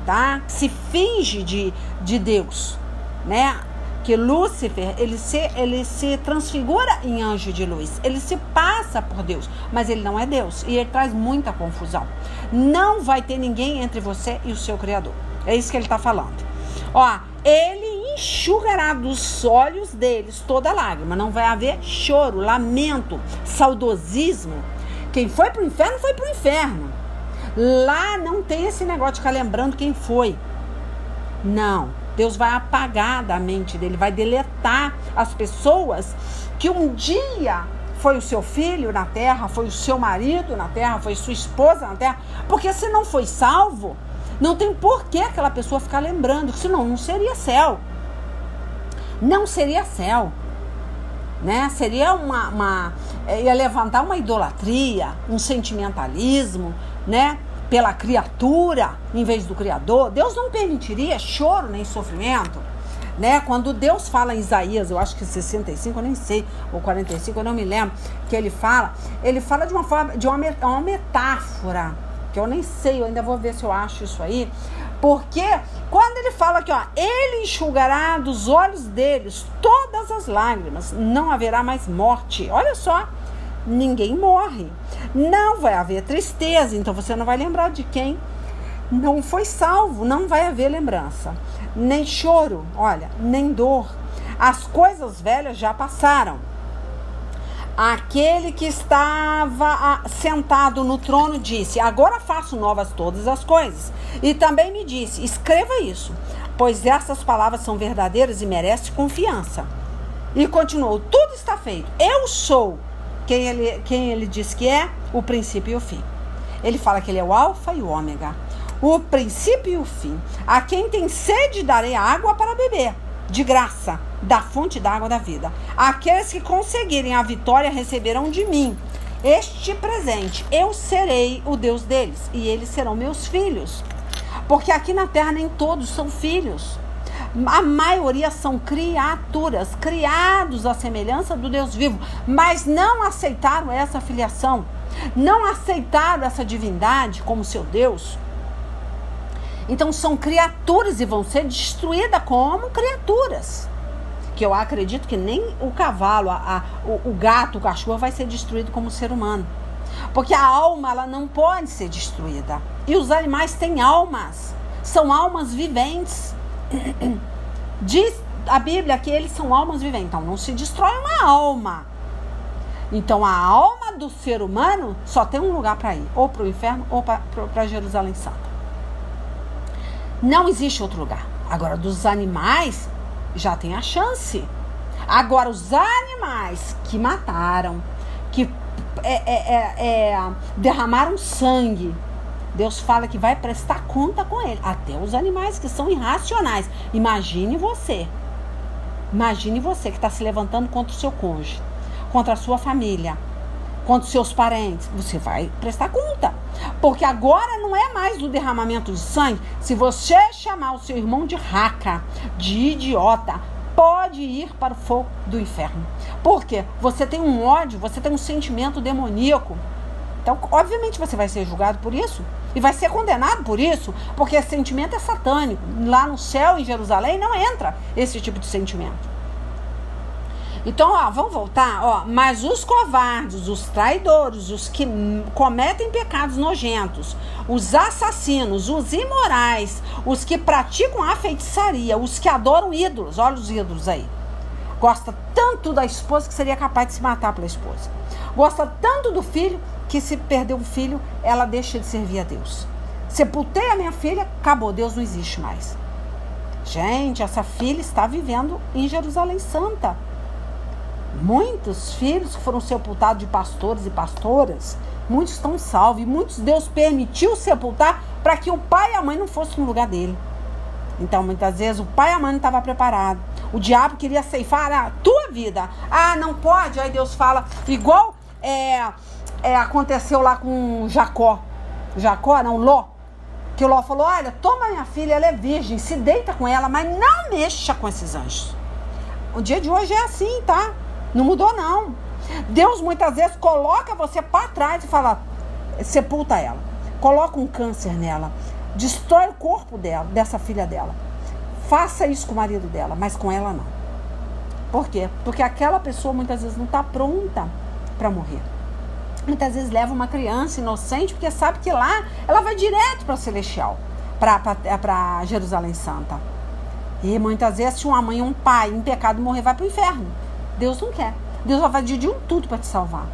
tá? Se finge de Deus, né? Que Lúcifer, ele se transfigura em anjo de luz. Ele se passa por Deus, mas ele não é Deus. E ele traz muita confusão. Não vai ter ninguém entre você e o seu Criador. É isso que ele está falando. Ó, ele enxugará dos olhos deles toda lágrima. Não vai haver choro, lamento, saudosismo. Quem foi pro inferno, foi pro inferno. Lá não tem esse negócio de ficar lembrando quem foi. Não. Deus vai apagar da mente dele, vai deletar as pessoas que um dia foi o seu filho na terra, foi o seu marido na terra, foi sua esposa na terra. Porque se não foi salvo, não tem por que aquela pessoa ficar lembrando, senão não seria céu. Não seria céu. Né? Seria ia levantar uma idolatria, um sentimentalismo, né? pela criatura em vez do Criador. Deus não permitiria choro nem sofrimento, né? Quando Deus fala em Isaías, eu acho que 65, eu nem sei, ou 45, eu não me lembro, que ele fala de uma forma, de uma metáfora, que eu nem sei, eu ainda vou ver se eu acho isso aí, porque quando ele fala que, ó, ele enxugará dos olhos deles todas as lágrimas, não haverá mais morte. Olha só, ninguém morre, não vai haver tristeza, então você não vai lembrar de quem não foi salvo, não vai haver lembrança, nem choro, olha, nem dor. As coisas velhas já passaram. Aquele que estava sentado no trono disse: agora faço novas todas as coisas. E também me disse: escreva isso, pois essas palavras são verdadeiras e merecem confiança. E continuou: tudo está feito. Eu sou quem ele diz que é, o princípio e o fim. Ele fala que ele é o alfa e o ômega, o princípio e o fim. A quem tem sede darei água para beber, de graça, da fonte da água da vida. Aqueles que conseguirem a vitória receberão de mim este presente. Eu serei o Deus deles e eles serão meus filhos. Porque aqui na terra nem todos são filhos. A maioria são criaturas, criados à semelhança do Deus vivo, mas não aceitaram essa filiação, não aceitaram essa divindade como seu Deus. Então são criaturas e vão ser destruídas como criaturas. Que eu acredito que nem o cavalo, o gato, o cachorro vai ser destruído como ser humano. Porque a alma, ela não pode ser destruída. E os animais têm almas. São almas viventes. Diz a Bíblia que eles são almas viventes. Então não se destrói uma alma. Então a alma do ser humano só tem um lugar para ir. Ou para o inferno ou para Jerusalém Santa. Não existe outro lugar. Agora, dos animais, já tem a chance. Agora, os animais que mataram, que derramaram sangue, Deus fala que vai prestar conta com ele. Até os animais que são irracionais. Imagine você que está se levantando contra o seu cônjuge, contra a sua família, contra os seus parentes. Você vai prestar conta. Porque agora não é mais o derramamento de sangue. Se você chamar o seu irmão de raca, de idiota, pode ir para o fogo do inferno. Por quê? Você tem um ódio, você tem um sentimento demoníaco. Então, obviamente, você vai ser julgado por isso. E vai ser condenado por isso. Porque esse sentimento é satânico. Lá no céu, em Jerusalém, não entra esse tipo de sentimento. Então, ó, vamos voltar, ó. Mas os covardes, os traidores, os que cometem pecados nojentos, os assassinos, os imorais, os que praticam a feitiçaria, os que adoram ídolos, olha os ídolos aí. Gosta tanto da esposa que seria capaz de se matar pela esposa. Gosta tanto do filho que, se perder um filho, ela deixa de servir a Deus. Sepultei a minha filha, acabou, Deus não existe mais. Gente, essa filha está vivendo em Jerusalém Santa. Muitos filhos que foram sepultados de pastores e pastoras, muitos estão salvos. E muitos Deus permitiu sepultar para que o pai e a mãe não fossem no lugar dele. Então, muitas vezes, o pai e a mãe não estavam preparados. O diabo queria ceifar a tua vida. Ah, não pode. Aí Deus fala, igual aconteceu lá com Jacó. Ló. Que o Ló falou, olha, toma minha filha, ela é virgem, se deita com ela, mas não mexa com esses anjos. O dia de hoje é assim, tá? Não mudou, não. Deus muitas vezes coloca você para trás e fala, sepulta ela. Coloca um câncer nela. Destrói o corpo dela, dessa filha dela. Faça isso com o marido dela, mas com ela não. Por quê? Porque aquela pessoa muitas vezes não está pronta para morrer. Muitas vezes leva uma criança inocente, porque sabe que lá ela vai direto para o celestial, para Jerusalém Santa. E muitas vezes, se uma mãe e um pai em pecado morrer, vai para o inferno. Deus não quer. Deus vai fazer de tudo para te salvar.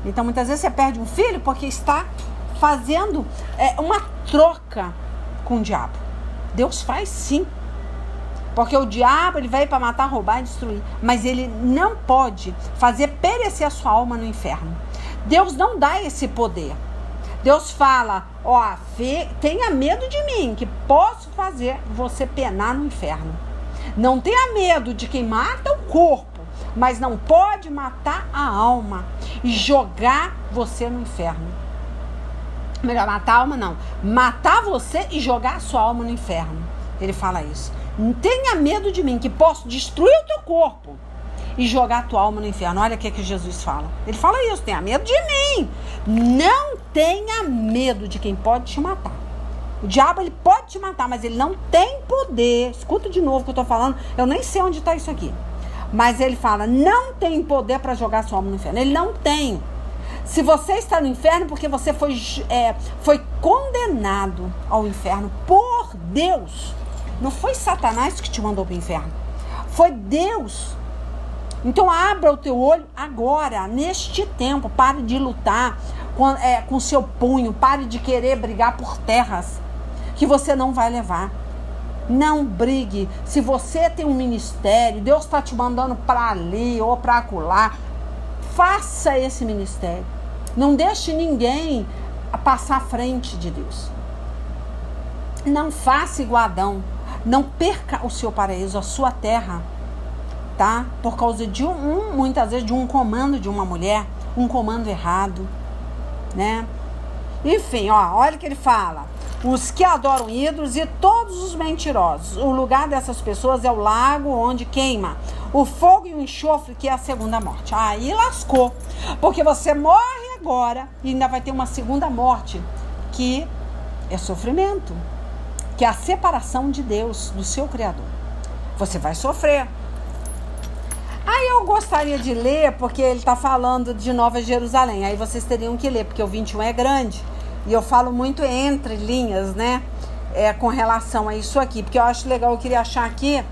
Então, muitas vezes você perde um filho porque está fazendo uma troca com o diabo. Deus faz sim. Porque o diabo, ele veio para matar, roubar e destruir. Mas ele não pode fazer perecer a sua alma no inferno. Deus não dá esse poder. Deus fala, ó, tenha medo de mim, que posso fazer você penar no inferno. Não tenha medo de quem mata o corpo, mas não pode matar a alma e jogar você no inferno. Melhor, matar a alma não. Matar você e jogar a sua alma no inferno. Ele fala isso. Não tenha medo de mim, que posso destruir o teu corpo e jogar a tua alma no inferno. Olha o que Jesus fala. Ele fala isso, tenha medo de mim. Não tenha medo de quem pode te matar. O diabo, ele pode te matar, mas ele não tem poder. Escuta de novo o que eu tô falando. Eu nem sei onde está isso aqui. Mas ele fala, não tem poder para jogar sua alma no inferno. Ele não tem. Se você está no inferno, porque você foi condenado ao inferno por Deus. Não foi Satanás que te mandou para o inferno. Foi Deus. Então abra o teu olho agora, neste tempo. Pare de lutar com seu punho. Pare de querer brigar por terras que você não vai levar. Não brigue. Se você tem um ministério, Deus está te mandando para ali ou para acolá, faça esse ministério. Não deixe ninguém passar à frente de Deus. Não faça igual Adão. Não perca o seu paraíso, a sua terra, tá? Por causa de muitas vezes, de um comando de uma mulher, um comando errado, né? Enfim, olha o que ele fala. Os que adoram ídolos e todos os mentirosos. O lugar dessas pessoas é o lago onde queima o fogo e o enxofre, que é a segunda morte. Aí lascou. Porque você morre agora e ainda vai ter uma segunda morte, que é sofrimento, que é a separação de Deus, do seu Criador. Você vai sofrer. Aí eu gostaria de ler, porque ele está falando de Nova Jerusalém. Aí vocês teriam que ler, porque o 21 é grande. E eu falo muito entre linhas, né? Com relação a isso aqui. Porque eu acho legal, eu queria achar aqui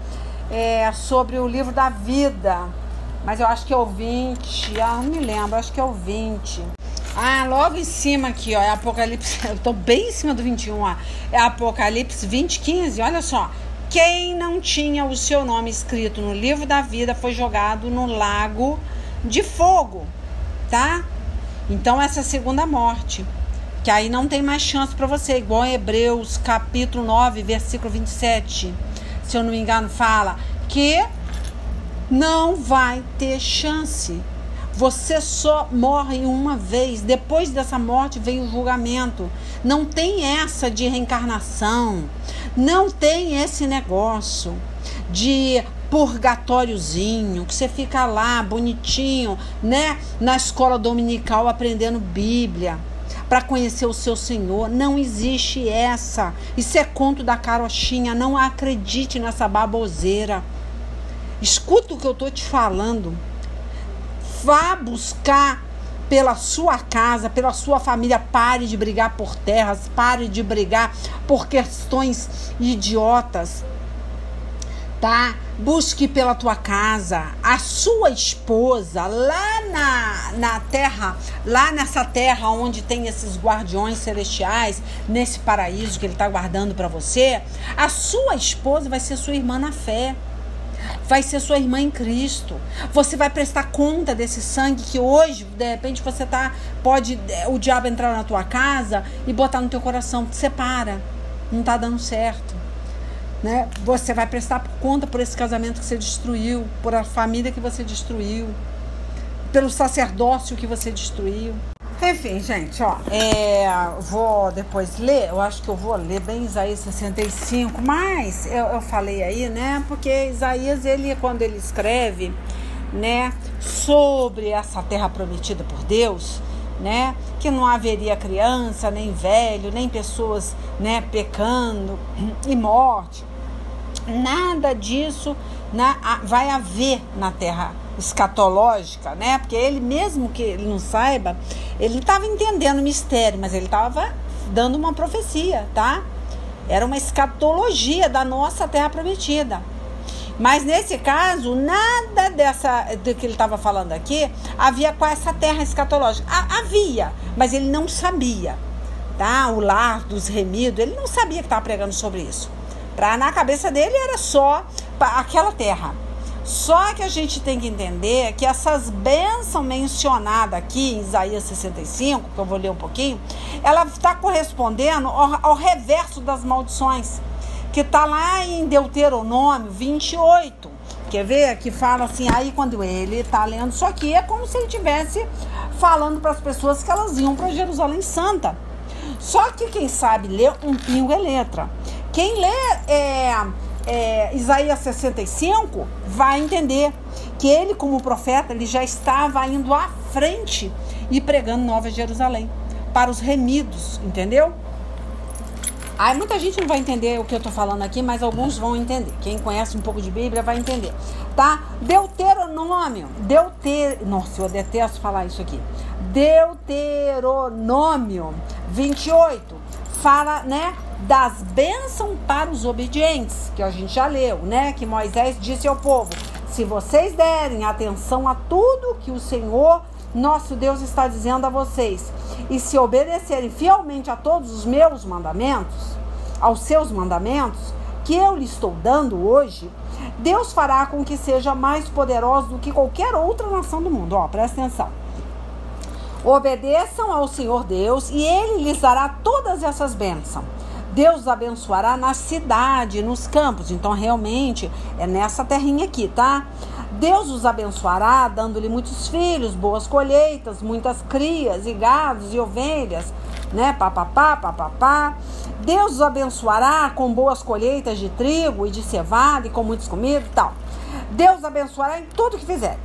sobre o livro da vida. Mas eu acho que é o 20. Não me lembro, acho que é o 20. Logo em cima aqui, é Apocalipse. Eu tô bem em cima do 21, É Apocalipse 20, 15. Olha só. Quem não tinha o seu nome escrito no livro da vida foi jogado no lago de fogo, tá? Então essa é a segunda morte. Que aí não tem mais chance para você, igual em Hebreus capítulo 9, versículo 27, se eu não me engano, fala que não vai ter chance. Você só morre uma vez, depois dessa morte vem o julgamento. Não tem essa de reencarnação, não tem esse negócio de purgatóriozinho, que você fica lá bonitinho, né, na escola dominical aprendendo Bíblia, para conhecer o seu Senhor. Não existe essa. Isso é conto da carochinha. Não acredite nessa baboseira. Escuta o que eu tô te falando. Vá buscar pela sua casa, pela sua família. Pare de brigar por terras. Pare de brigar por questões idiotas, tá? Busque pela tua casa, a sua esposa, lá na terra, lá nessa terra onde tem esses guardiões celestiais, nesse paraíso que ele está guardando para você. A sua esposa vai ser sua irmã na fé, vai ser sua irmã em Cristo. Você vai prestar conta desse sangue que hoje, de repente, pode o diabo entrar na tua casa e botar no teu coração. Separa, não está dando certo. Né? Você vai prestar conta por esse casamento que você destruiu, por a família que você destruiu, pelo sacerdócio que você destruiu. Enfim, gente, vou depois ler. Eu acho que eu vou ler bem Isaías 65, mas eu falei aí, né? Porque Isaías, quando ele escreve, né, sobre essa terra prometida por Deus, né, que não haveria criança, nem velho, nem pessoas, né, pecando e morte. Nada disso vai haver na terra escatológica, né? Porque ele, mesmo que ele não saiba, ele estava entendendo o mistério, mas ele estava dando uma profecia, tá? Era uma escatologia da nossa terra prometida. Mas nesse caso, nada do que ele estava falando aqui havia com essa terra escatológica. Havia, mas ele não sabia, tá? O lar dos remidos, ele não sabia que estava pregando sobre isso. Na cabeça dele era só aquela terra. Só que a gente tem que entender que essas bênçãos mencionadas aqui em Isaías 65, que eu vou ler um pouquinho, ela está correspondendo ao reverso das maldições, que está lá em Deuteronômio 28. Quer ver? Que fala assim, aí quando ele está lendo isso aqui, é como se ele estivesse falando para as pessoas que elas iam para Jerusalém Santa. Só que quem sabe ler um pingo é letra. Quem lê Isaías 65 vai entender que ele, como profeta, ele já estava indo à frente e pregando Nova Jerusalém para os remidos, entendeu? Aí muita gente não vai entender o que eu tô falando aqui, mas alguns vão entender. Quem conhece um pouco de Bíblia vai entender, tá? Deuteronômio. Nossa, eu detesto falar isso aqui. Deuteronômio 28 fala, né, das bênçãos para os obedientes, que a gente já leu, né? Que Moisés disse ao povo: se vocês derem atenção a tudo que o Senhor nosso Deus está dizendo a vocês, e se obedecerem fielmente a todos os meus mandamentos, aos seus mandamentos, que eu lhe estou dando hoje, Deus fará com que seja mais poderoso do que qualquer outra nação do mundo. Ó, presta atenção. Obedeçam ao Senhor Deus e Ele lhes dará todas essas bênçãos. Deus os abençoará na cidade, nos campos. Então, realmente, é nessa terrinha aqui, tá? Deus os abençoará, dando-lhe muitos filhos, boas colheitas, muitas crias e gados e ovelhas, né? Papapá. Deus os abençoará com boas colheitas de trigo e de cevada e com muitos comidas e tal. Deus os abençoará em tudo que fizer.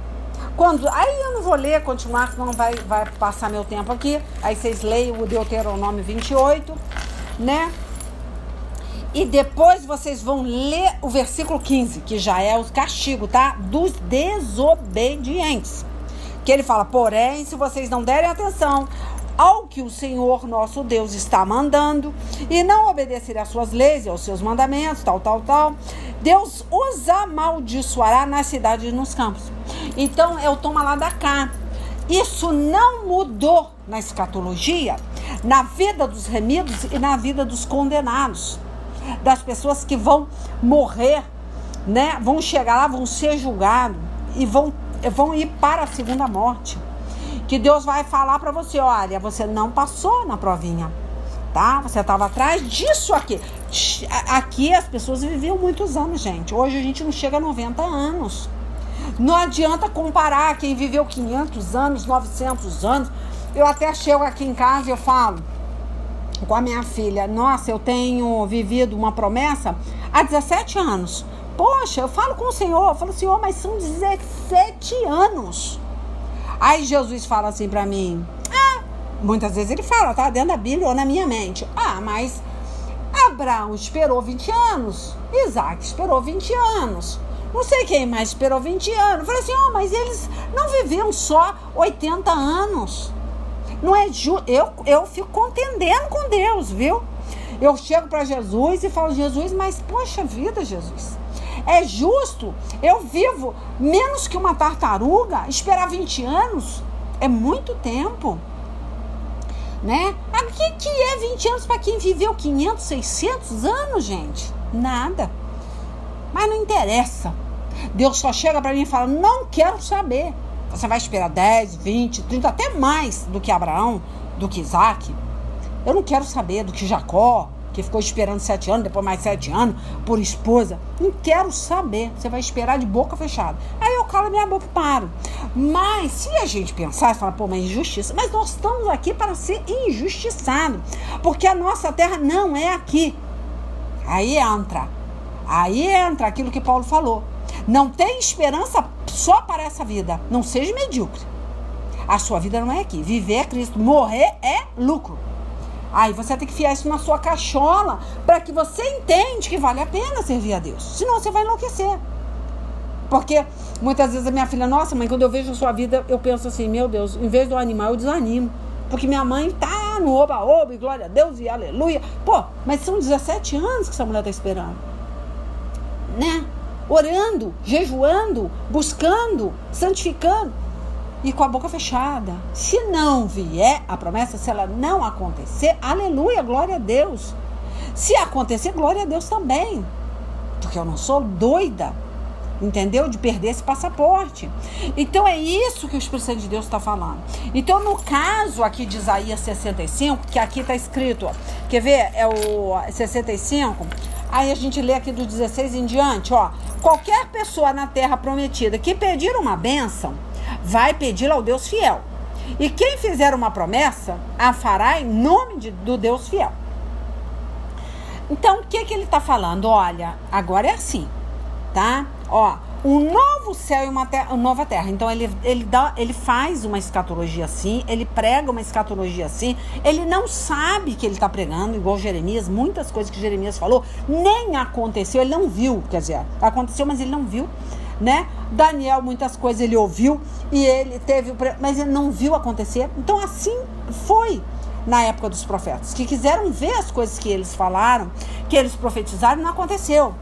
Aí eu não vou ler, continuar, senão vai passar meu tempo aqui. Aí vocês leiam o Deuteronômio 28, né? E depois vocês vão ler o versículo 15, que já é o castigo, tá? Dos desobedientes. Que ele fala: porém, se vocês não derem atenção ao que o Senhor nosso Deus está mandando e não obedecerem às suas leis e aos seus mandamentos, tal, Deus os amaldiçoará na cidade e nos campos. Então, é o toma lá da cá. Isso não mudou na escatologia, na vida dos remidos e na vida dos condenados. Das pessoas que vão morrer, né? Vão chegar lá, vão ser julgados e vão ir para a segunda morte. Que Deus vai falar para você: olha, você não passou na provinha, tá? Você estava atrás disso aqui. Aqui as pessoas viviam muitos anos, gente. Hoje a gente não chega a 90 anos. Não adianta comparar quem viveu 500 anos, 900 anos. Eu até chego aqui em casa e eu falo com a minha filha: nossa, eu tenho vivido uma promessa há 17 anos. Poxa, eu falo com o Senhor, eu falo: Senhor, mas são 17 anos. Aí Jesus fala assim pra mim, muitas vezes ele fala, tá? Dentro da Bíblia ou na minha mente. Mas Abraão esperou 20 anos, Isaac esperou 20 anos, não sei quem mais esperou 20 anos. Eu falei assim: mas eles não viviam só 80 anos. Não é justo. Eu fico contendendo com Deus, viu? Eu chego para Jesus e falo: Jesus, mas poxa vida, Jesus, é justo eu vivo menos que uma tartaruga? Esperar 20 anos é muito tempo, né? O que é 20 anos para quem viveu 500, 600 anos, gente? Nada. Mas não interessa. Deus só chega para mim e fala: não quero saber. Você vai esperar 10, 20, 30, até mais do que Abraão, do que Isaac. Eu não quero saber do que Jacó, que ficou esperando 7 anos, depois mais 7 anos, por esposa. Não quero saber. Você vai esperar de boca fechada. Aí eu calo minha boca e paro. Mas se a gente pensar e falar: pô, mas injustiça. Mas nós estamos aqui para ser injustiçados. Porque a nossa terra não é aqui. Aí entra aquilo que Paulo falou. Não tem esperança só para essa vida. Não seja medíocre. A sua vida não é aqui. Viver é Cristo. Morrer é lucro. Aí você tem que fiar isso na sua cachola para que você entenda que vale a pena servir a Deus. Senão você vai enlouquecer. Porque muitas vezes a minha filha: nossa, mãe, quando eu vejo a sua vida, eu penso assim: meu Deus, em vez do animal, eu desanimo. Porque minha mãe tá no oba-oba e glória a Deus e aleluia. Pô, mas são 17 anos que essa mulher tá esperando. Né? Orando, jejuando, buscando, santificando e com a boca fechada. Se não vier a promessa, se ela não acontecer, aleluia, glória a Deus. Se acontecer, glória a Deus também. Porque eu não sou doida, entendeu? De perder esse passaporte. Então é isso que o Espírito Santo de Deus está falando. Então no caso aqui de Isaías 65, que aqui está escrito, ó, quer ver? É o 65. Aí a gente lê aqui do 16 em diante, ó. Qualquer pessoa na terra prometida que pedir uma bênção, vai pedir ao Deus fiel. E quem fizer uma promessa, a fará em nome do Deus fiel. Então, o que ele está falando? Olha, agora é assim, tá? Ó, um novo céu e uma nova terra. Então, ele faz uma escatologia assim, ele prega uma escatologia assim, ele não sabe que ele está pregando, igual Jeremias, muitas coisas que Jeremias falou, nem aconteceu, ele não viu, quer dizer, aconteceu, mas ele não viu, né? Daniel, muitas coisas ele ouviu, e ele teve, mas ele não viu acontecer. Então, assim foi na época dos profetas, que quiseram ver as coisas que eles falaram, que eles profetizaram, não aconteceu.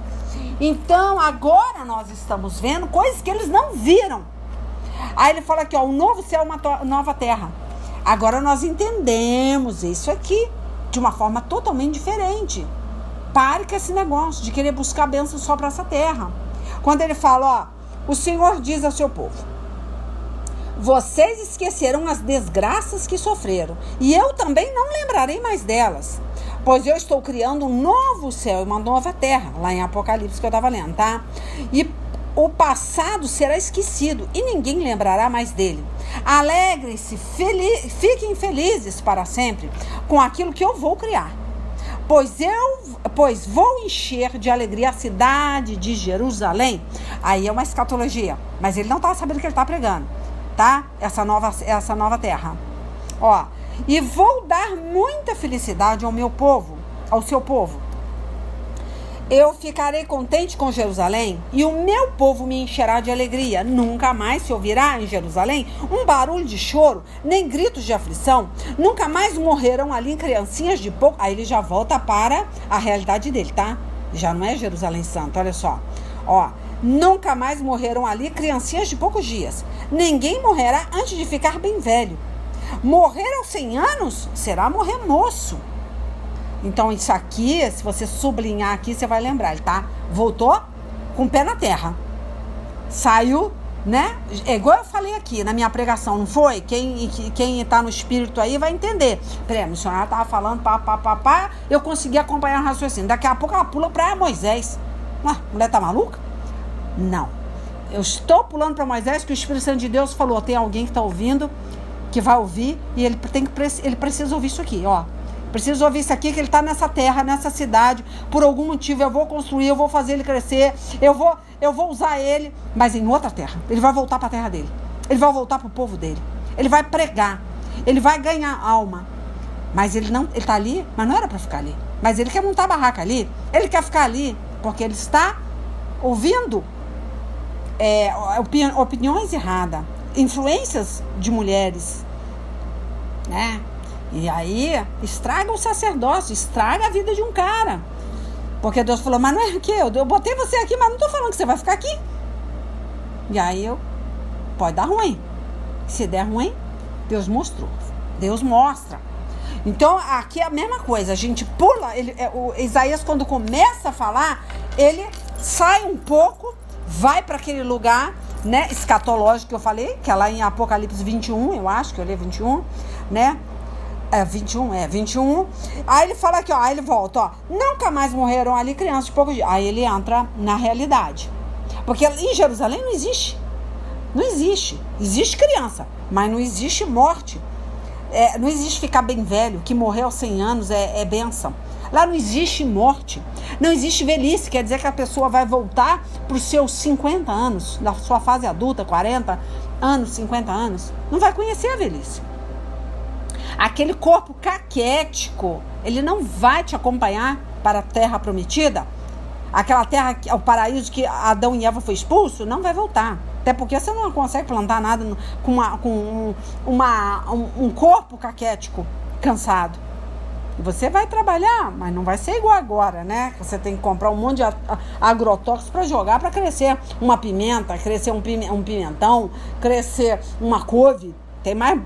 Então, agora nós estamos vendo coisas que eles não viram. Aí ele fala aqui, ó, um novo céu, uma nova terra. Agora nós entendemos isso aqui de uma forma totalmente diferente. Pare com esse negócio de querer buscar bênção só para essa terra. Quando ele fala, ó, o Senhor diz ao seu povo: vocês esqueceram as desgraças que sofreram, e eu também não lembrarei mais delas, pois eu estou criando um novo céu e uma nova terra, lá em Apocalipse que eu estava lendo, tá? E o passado será esquecido e ninguém lembrará mais dele. Alegrem-se, fiquem felizes para sempre com aquilo que eu vou criar, pois vou encher de alegria a cidade de Jerusalém. Aí é uma escatologia, mas ele não está sabendo o que ele está pregando, tá? Essa nova terra. Ó, e vou dar muita felicidade ao meu povo, ao seu povo. Eu ficarei contente com Jerusalém e o meu povo me encherá de alegria. Nunca mais se ouvirá em Jerusalém um barulho de choro, nem gritos de aflição. Nunca mais morrerão ali criancinhas de pouco. Aí ele já volta para a realidade dele, tá? Já não é Jerusalém Santo, olha só. Ó, nunca mais morrerão ali criancinhas de poucos dias. Ninguém morrerá antes de ficar bem velho. Morrer aos 100 anos será morrer moço. Então isso aqui, se você sublinhar aqui, você vai lembrar, ele tá? Voltou com o pé na terra. Saiu, né? É igual eu falei aqui na minha pregação, não foi? Quem tá no espírito aí vai entender. Peraí, a missionária tava falando, pá, eu consegui acompanhar o raciocínio. Daqui a pouco ela pula para Moisés. Ué, a mulher tá maluca? Não. Eu estou pulando para Moisés, que o Espírito Santo de Deus falou, tem alguém que tá ouvindo, que vai ouvir, e ele precisa ouvir isso aqui, ó. Preciso ouvir isso aqui, que ele está nessa terra, nessa cidade, por algum motivo eu vou construir, eu vou fazer ele crescer, eu vou usar ele, mas em outra terra. Ele vai voltar para a terra dele, ele vai voltar para o povo dele, ele vai pregar, ele vai ganhar alma, mas ele está ali, mas não era para ficar ali, mas ele quer montar a barraca ali, ele quer ficar ali, porque ele está ouvindo opiniões erradas, influências de mulheres, né? E aí, estraga o sacerdócio, estraga a vida de um cara. Porque Deus falou, mas não é que eu botei você aqui, mas não estou falando que você vai ficar aqui. E aí, pode dar ruim. Se der ruim, Deus mostrou. Deus mostra. Então, aqui é a mesma coisa. A gente pula, o Isaías, quando começa a falar, ele sai um pouco, vai para aquele lugar, né, escatológico que eu falei, que é lá em Apocalipse 21, eu acho que eu li 21, né? 21. Aí ele fala aqui, ó, aí ele volta, ó. Nunca mais morreram ali crianças de poucos dias. Aí ele entra na realidade. Porque em Jerusalém não existe. Não existe. Existe criança, mas não existe morte. Não existe ficar bem velho, que morrer aos 100 anos é bênção. Lá não existe morte. Não existe velhice, quer dizer que a pessoa vai voltar para os seus 50 anos, na sua fase adulta, 40 anos, 50 anos. Não vai conhecer a velhice. Aquele corpo caquético, ele não vai te acompanhar para a terra prometida. Aquela terra, o paraíso que Adão e Eva foi expulso, não vai voltar. Até porque você não consegue plantar nada com um corpo caquético, cansado. Você vai trabalhar, mas não vai ser igual agora, né? Você tem que comprar um monte de agrotóxicos para jogar para crescer uma pimenta, crescer um pimentão, crescer uma couve. Tem mais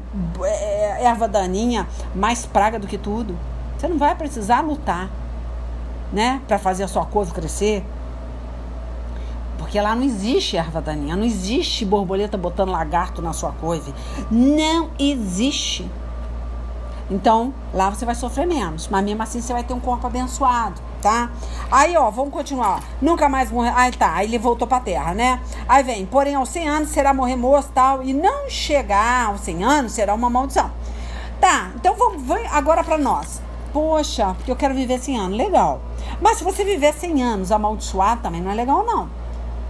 erva daninha, mais praga do que tudo. Você não vai precisar lutar, né? Para fazer a sua couve crescer. Porque lá não existe erva daninha, não existe borboleta botando lagarto na sua couve. Não existe. Então, lá você vai sofrer menos, mas mesmo assim você vai ter um corpo abençoado, tá? Aí, ó, vamos continuar. Nunca mais morrer. Aí tá, aí ele voltou pra terra, né? Aí vem, porém aos 100 anos será morrer moço, tal, e não chegar aos 100 anos será uma maldição. Tá, então vamos agora pra nós. Poxa, porque eu quero viver 100 anos, legal. Mas se você viver 100 anos amaldiçoado, também não é legal não,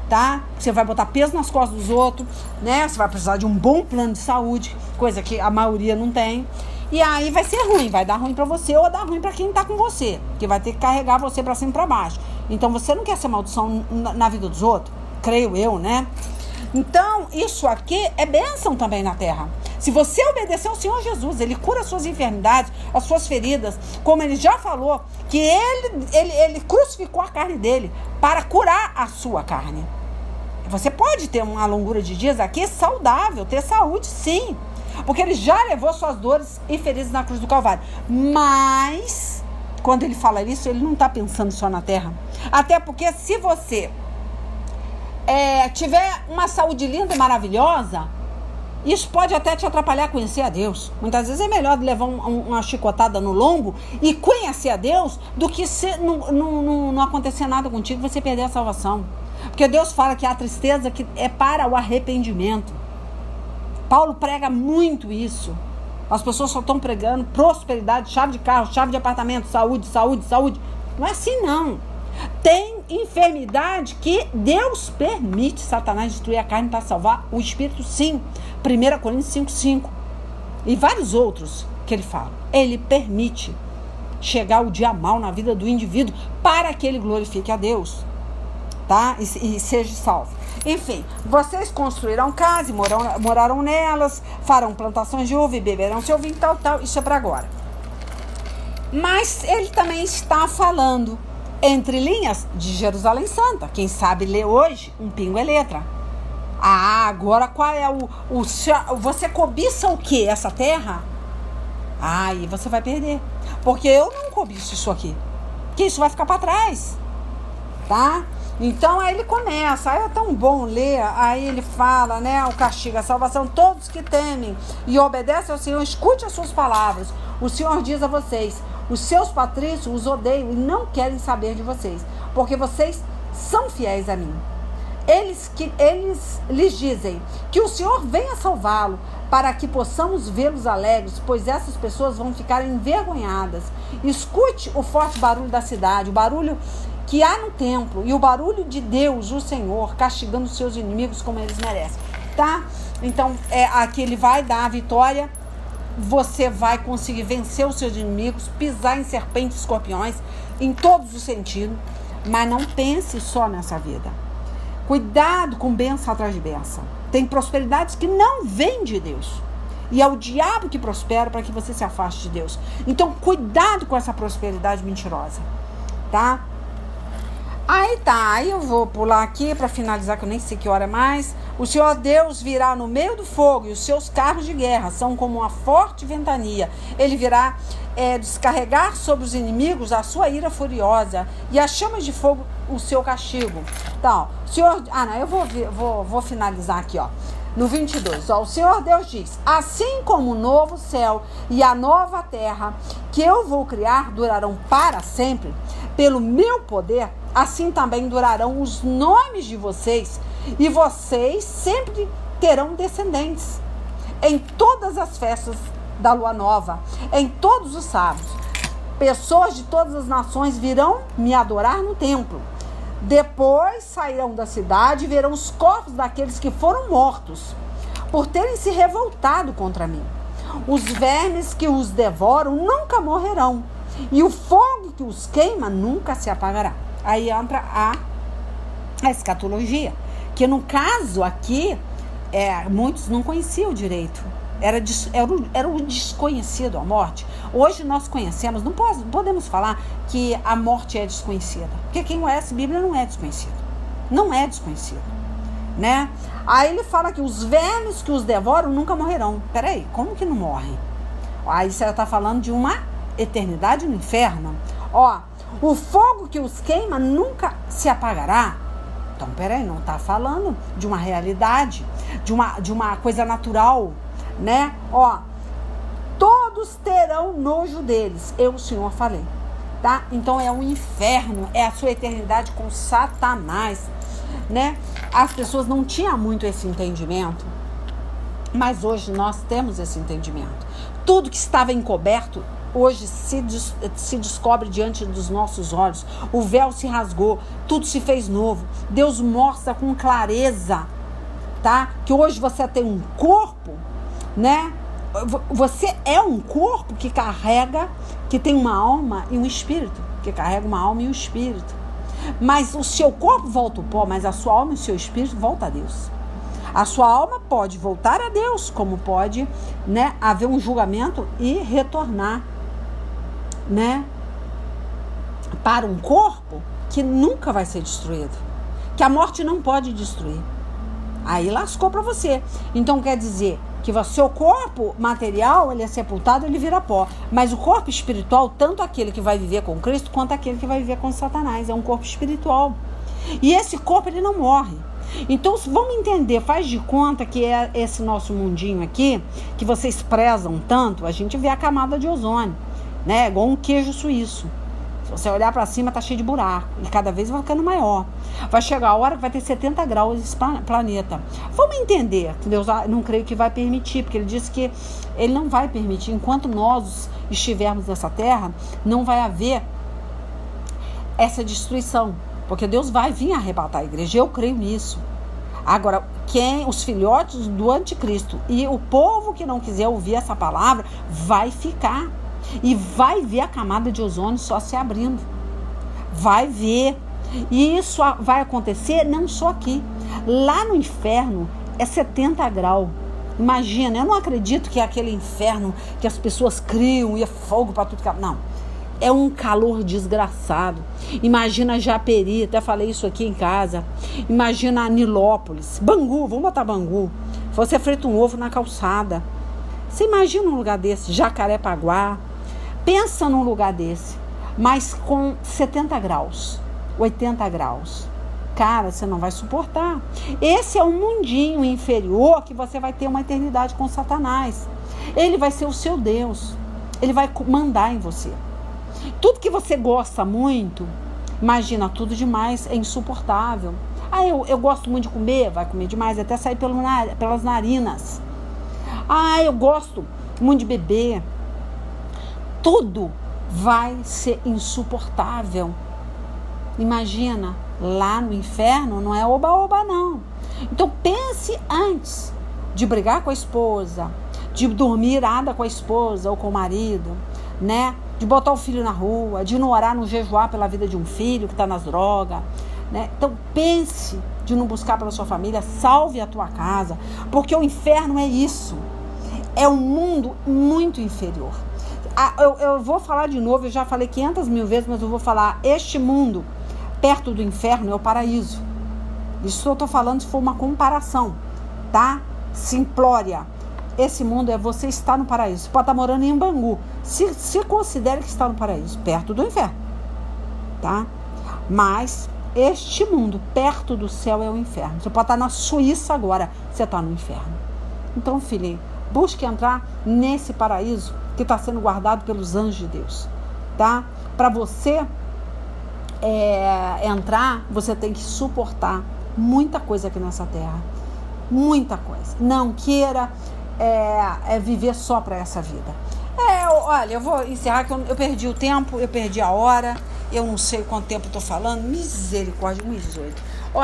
tá? Você vai botar peso nas costas dos outros, né? Você vai precisar de um bom plano de saúde, coisa que a maioria não tem. E aí vai ser ruim, vai dar ruim pra você ou dar ruim pra quem tá com você, que vai ter que carregar você pra cima e pra baixo. Então você não quer ser maldição na vida dos outros? Creio eu, né? Então isso aqui é bênção também na terra. Se você obedecer ao Senhor Jesus, Ele cura as suas enfermidades, as suas feridas, como Ele já falou, que Ele crucificou a carne dele para curar a sua carne. Você pode ter uma longura de dias aqui saudável, ter saúde sim, porque Ele já levou suas dores e feridas na cruz do Calvário. Mas, quando Ele fala isso, Ele não está pensando só na terra. Até porque se você tiver uma saúde linda e maravilhosa, isso pode até te atrapalhar a conhecer a Deus. Muitas vezes é melhor levar uma chicotada no lombo e conhecer a Deus do que não acontecer nada contigo e você perder a salvação. Porque Deus fala que a tristeza que é para o arrependimento. Paulo prega muito isso. As pessoas só estão pregando prosperidade, chave de carro, chave de apartamento, saúde, saúde, saúde. Não é assim não. Tem enfermidade que Deus permite Satanás destruir a carne para salvar o espírito, sim. 1 Coríntios 5:5 e vários outros que ele fala. Ele permite chegar o dia mal na vida do indivíduo para que ele glorifique a Deus, tá? E seja salvo. Enfim, vocês construirão casas e morarão nelas, farão plantações de uva e beberão seu vinho, tal, isso é para agora. Mas ele também está falando entre linhas de Jerusalém Santa. Quem sabe ler hoje, um pingo é letra. Ah, agora qual é você cobiça o quê? Essa terra? Aí você vai perder. Porque eu não cobiço isso aqui. Que isso vai ficar para trás. Tá? Então aí ele começa. Aí é tão bom ler. Aí ele fala, né? O castigo, a salvação. Todos que temem e obedecem ao Senhor, escute as suas palavras. O Senhor diz a vocês: os seus patrícios os odeiam e não querem saber de vocês, porque vocês são fiéis a mim. Eles lhes dizem que o Senhor venha salvá-lo, para que possamos vê-los alegres, pois essas pessoas vão ficar envergonhadas. Escute o forte barulho da cidade, o barulho que há no templo, e o barulho de Deus, o Senhor, castigando os seus inimigos como eles merecem. Tá? Então, aqui ele vai dar a vitória. Você vai conseguir vencer os seus inimigos, pisar em serpentes e escorpiões, em todos os sentidos. Mas não pense só nessa vida. Cuidado com bênção atrás de bênção. Tem prosperidades que não vêm de Deus. E é o diabo que prospera para que você se afaste de Deus. Então, cuidado com essa prosperidade mentirosa. Tá? Aí eu vou pular aqui para finalizar, que eu nem sei que hora é mais. O Senhor Deus virá no meio do fogo, e os seus carros de guerra são como uma forte ventania. Ele virá descarregar sobre os inimigos a sua ira furiosa, e as chamas de fogo o seu castigo. Então, o Senhor... eu vou finalizar aqui, ó. No 22, ó, o Senhor Deus diz: assim como o novo céu e a nova terra que eu vou criar durarão para sempre, pelo meu poder, assim também durarão os nomes de vocês, e vocês sempre terão descendentes. Em todas as festas da lua nova, em todos os sábados, pessoas de todas as nações virão me adorar no templo. Depois sairão da cidade e verão os corpos daqueles que foram mortos, por terem se revoltado contra mim. Os vermes que os devoram nunca morrerão, e o fogo que os queima nunca se apagará. Aí entra a escatologia, que no caso aqui, muitos não conheciam direito. Era o desconhecido, a morte. Hoje nós conhecemos, não podemos falar que a morte é desconhecida, porque quem conhece a Bíblia não é desconhecido. Não é desconhecido, né? Aí ele fala que os vermes que os devoram nunca morrerão. Peraí, como que não morrem? Aí você está falando de uma eternidade no inferno. Ó, o fogo que os queima nunca se apagará. Então, peraí, não está falando de uma realidade, de uma coisa natural, né? Ó, todos todos terão nojo deles. Eu, o Senhor, falei. Tá? Então é um inferno, é a sua eternidade com Satanás, né? As pessoas não tinham muito esse entendimento, mas hoje nós temos esse entendimento. Tudo que estava encoberto, hoje se descobre diante dos nossos olhos. O véu se rasgou, tudo se fez novo. Deus mostra com clareza, tá? Que hoje você tem um corpo, né? Você é um corpo que carrega, que tem uma alma e um espírito, que carrega uma alma e um espírito. Mas o seu corpo volta ao pó, mas a sua alma e o seu espírito voltam a Deus. A sua alma pode voltar a Deus, como pode, né, haver um julgamento e retornar, né, para um corpo que nunca vai ser destruído, que a morte não pode destruir. Aí lascou para você. Então quer dizer que o seu corpo material, ele é sepultado, ele vira pó. Mas o corpo espiritual, tanto aquele que vai viver com Cristo, quanto aquele que vai viver com Satanás, é um corpo espiritual. E esse corpo, ele não morre. Então, vamos entender, faz de conta que é esse nosso mundinho aqui, que vocês prezam tanto, a gente vê a camada de ozônio, né? Igual um queijo suíço. Se você olhar para cima, tá cheio de buraco. E cada vez vai ficando maior. Vai chegar a hora que vai ter 70 graus esse planeta. Vamos entender que Deus não creio que vai permitir, porque ele disse que ele não vai permitir. Enquanto nós estivermos nessa terra, não vai haver essa destruição. Porque Deus vai vir arrebatar a igreja. Eu creio nisso. Agora, os filhotes do anticristo e o povo que não quiser ouvir essa palavra, vai ficar. E vai ver a camada de ozônio só se abrindo. Vai ver. E isso vai acontecer não só aqui. Lá no inferno é 70 graus. Imagina, eu não acredito que é aquele inferno que as pessoas criam e é fogo para tudo que... Não. É um calor desgraçado. Imagina Japeri, até falei isso aqui em casa. Imagina Nilópolis. Bangu, vamos botar Bangu. Você frita um ovo na calçada. Você imagina um lugar desse? Jacarepaguá. Pensa num lugar desse, mas com 70 graus, 80 graus. Cara, você não vai suportar. Esse é um mundinho inferior que você vai ter uma eternidade com Satanás. Ele vai ser o seu Deus. Ele vai mandar em você. Tudo que você gosta muito, imagina, tudo demais é insuportável. Ah, eu gosto muito de comer, vai comer demais, até sair pelas narinas. Ah, eu gosto muito de beber. Tudo vai ser insuportável. Imagina, lá no inferno não é oba-oba, não. Então pense antes de brigar com a esposa, de dormir irada com a esposa ou com o marido, né? De botar o filho na rua, de não orar, não jejuar pela vida de um filho que está nas drogas, né? Então pense de não buscar pela sua família, salve a tua casa, porque o inferno é isso. É um mundo muito inferior. Eu vou falar de novo, eu já falei 500 mil vezes, mas eu vou falar, este mundo perto do inferno é o paraíso. Isso eu estou falando se for uma comparação, tá? Simplória. Esse mundo é você estar no paraíso. Você pode estar morando em Bangu. Se considere que está no paraíso, perto do inferno, tá? Mas este mundo perto do céu é o inferno. Você pode estar na Suíça agora, você está no inferno. Então, filhinho, busque entrar nesse paraíso que está sendo guardado pelos anjos de Deus, tá? Para você entrar, você tem que suportar muita coisa aqui nessa terra, muita coisa. Não queira viver só para essa vida. Olha, eu vou encerrar que eu perdi o tempo, eu perdi a hora, eu não sei quanto tempo eu tô falando, misericórdia, 1:18.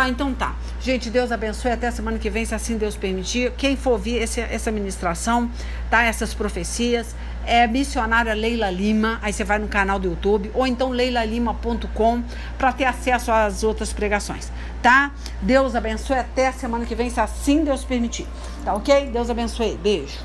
Então tá. Gente, Deus abençoe, até semana que vem, se assim Deus permitir. Quem for ouvir essa ministração, tá? Essas profecias, é missionária Leila Lima, aí você vai no canal do YouTube, ou então leilalima.com para ter acesso às outras pregações, tá? Deus abençoe, até semana que vem, se assim Deus permitir, tá ok? Deus abençoe, beijo.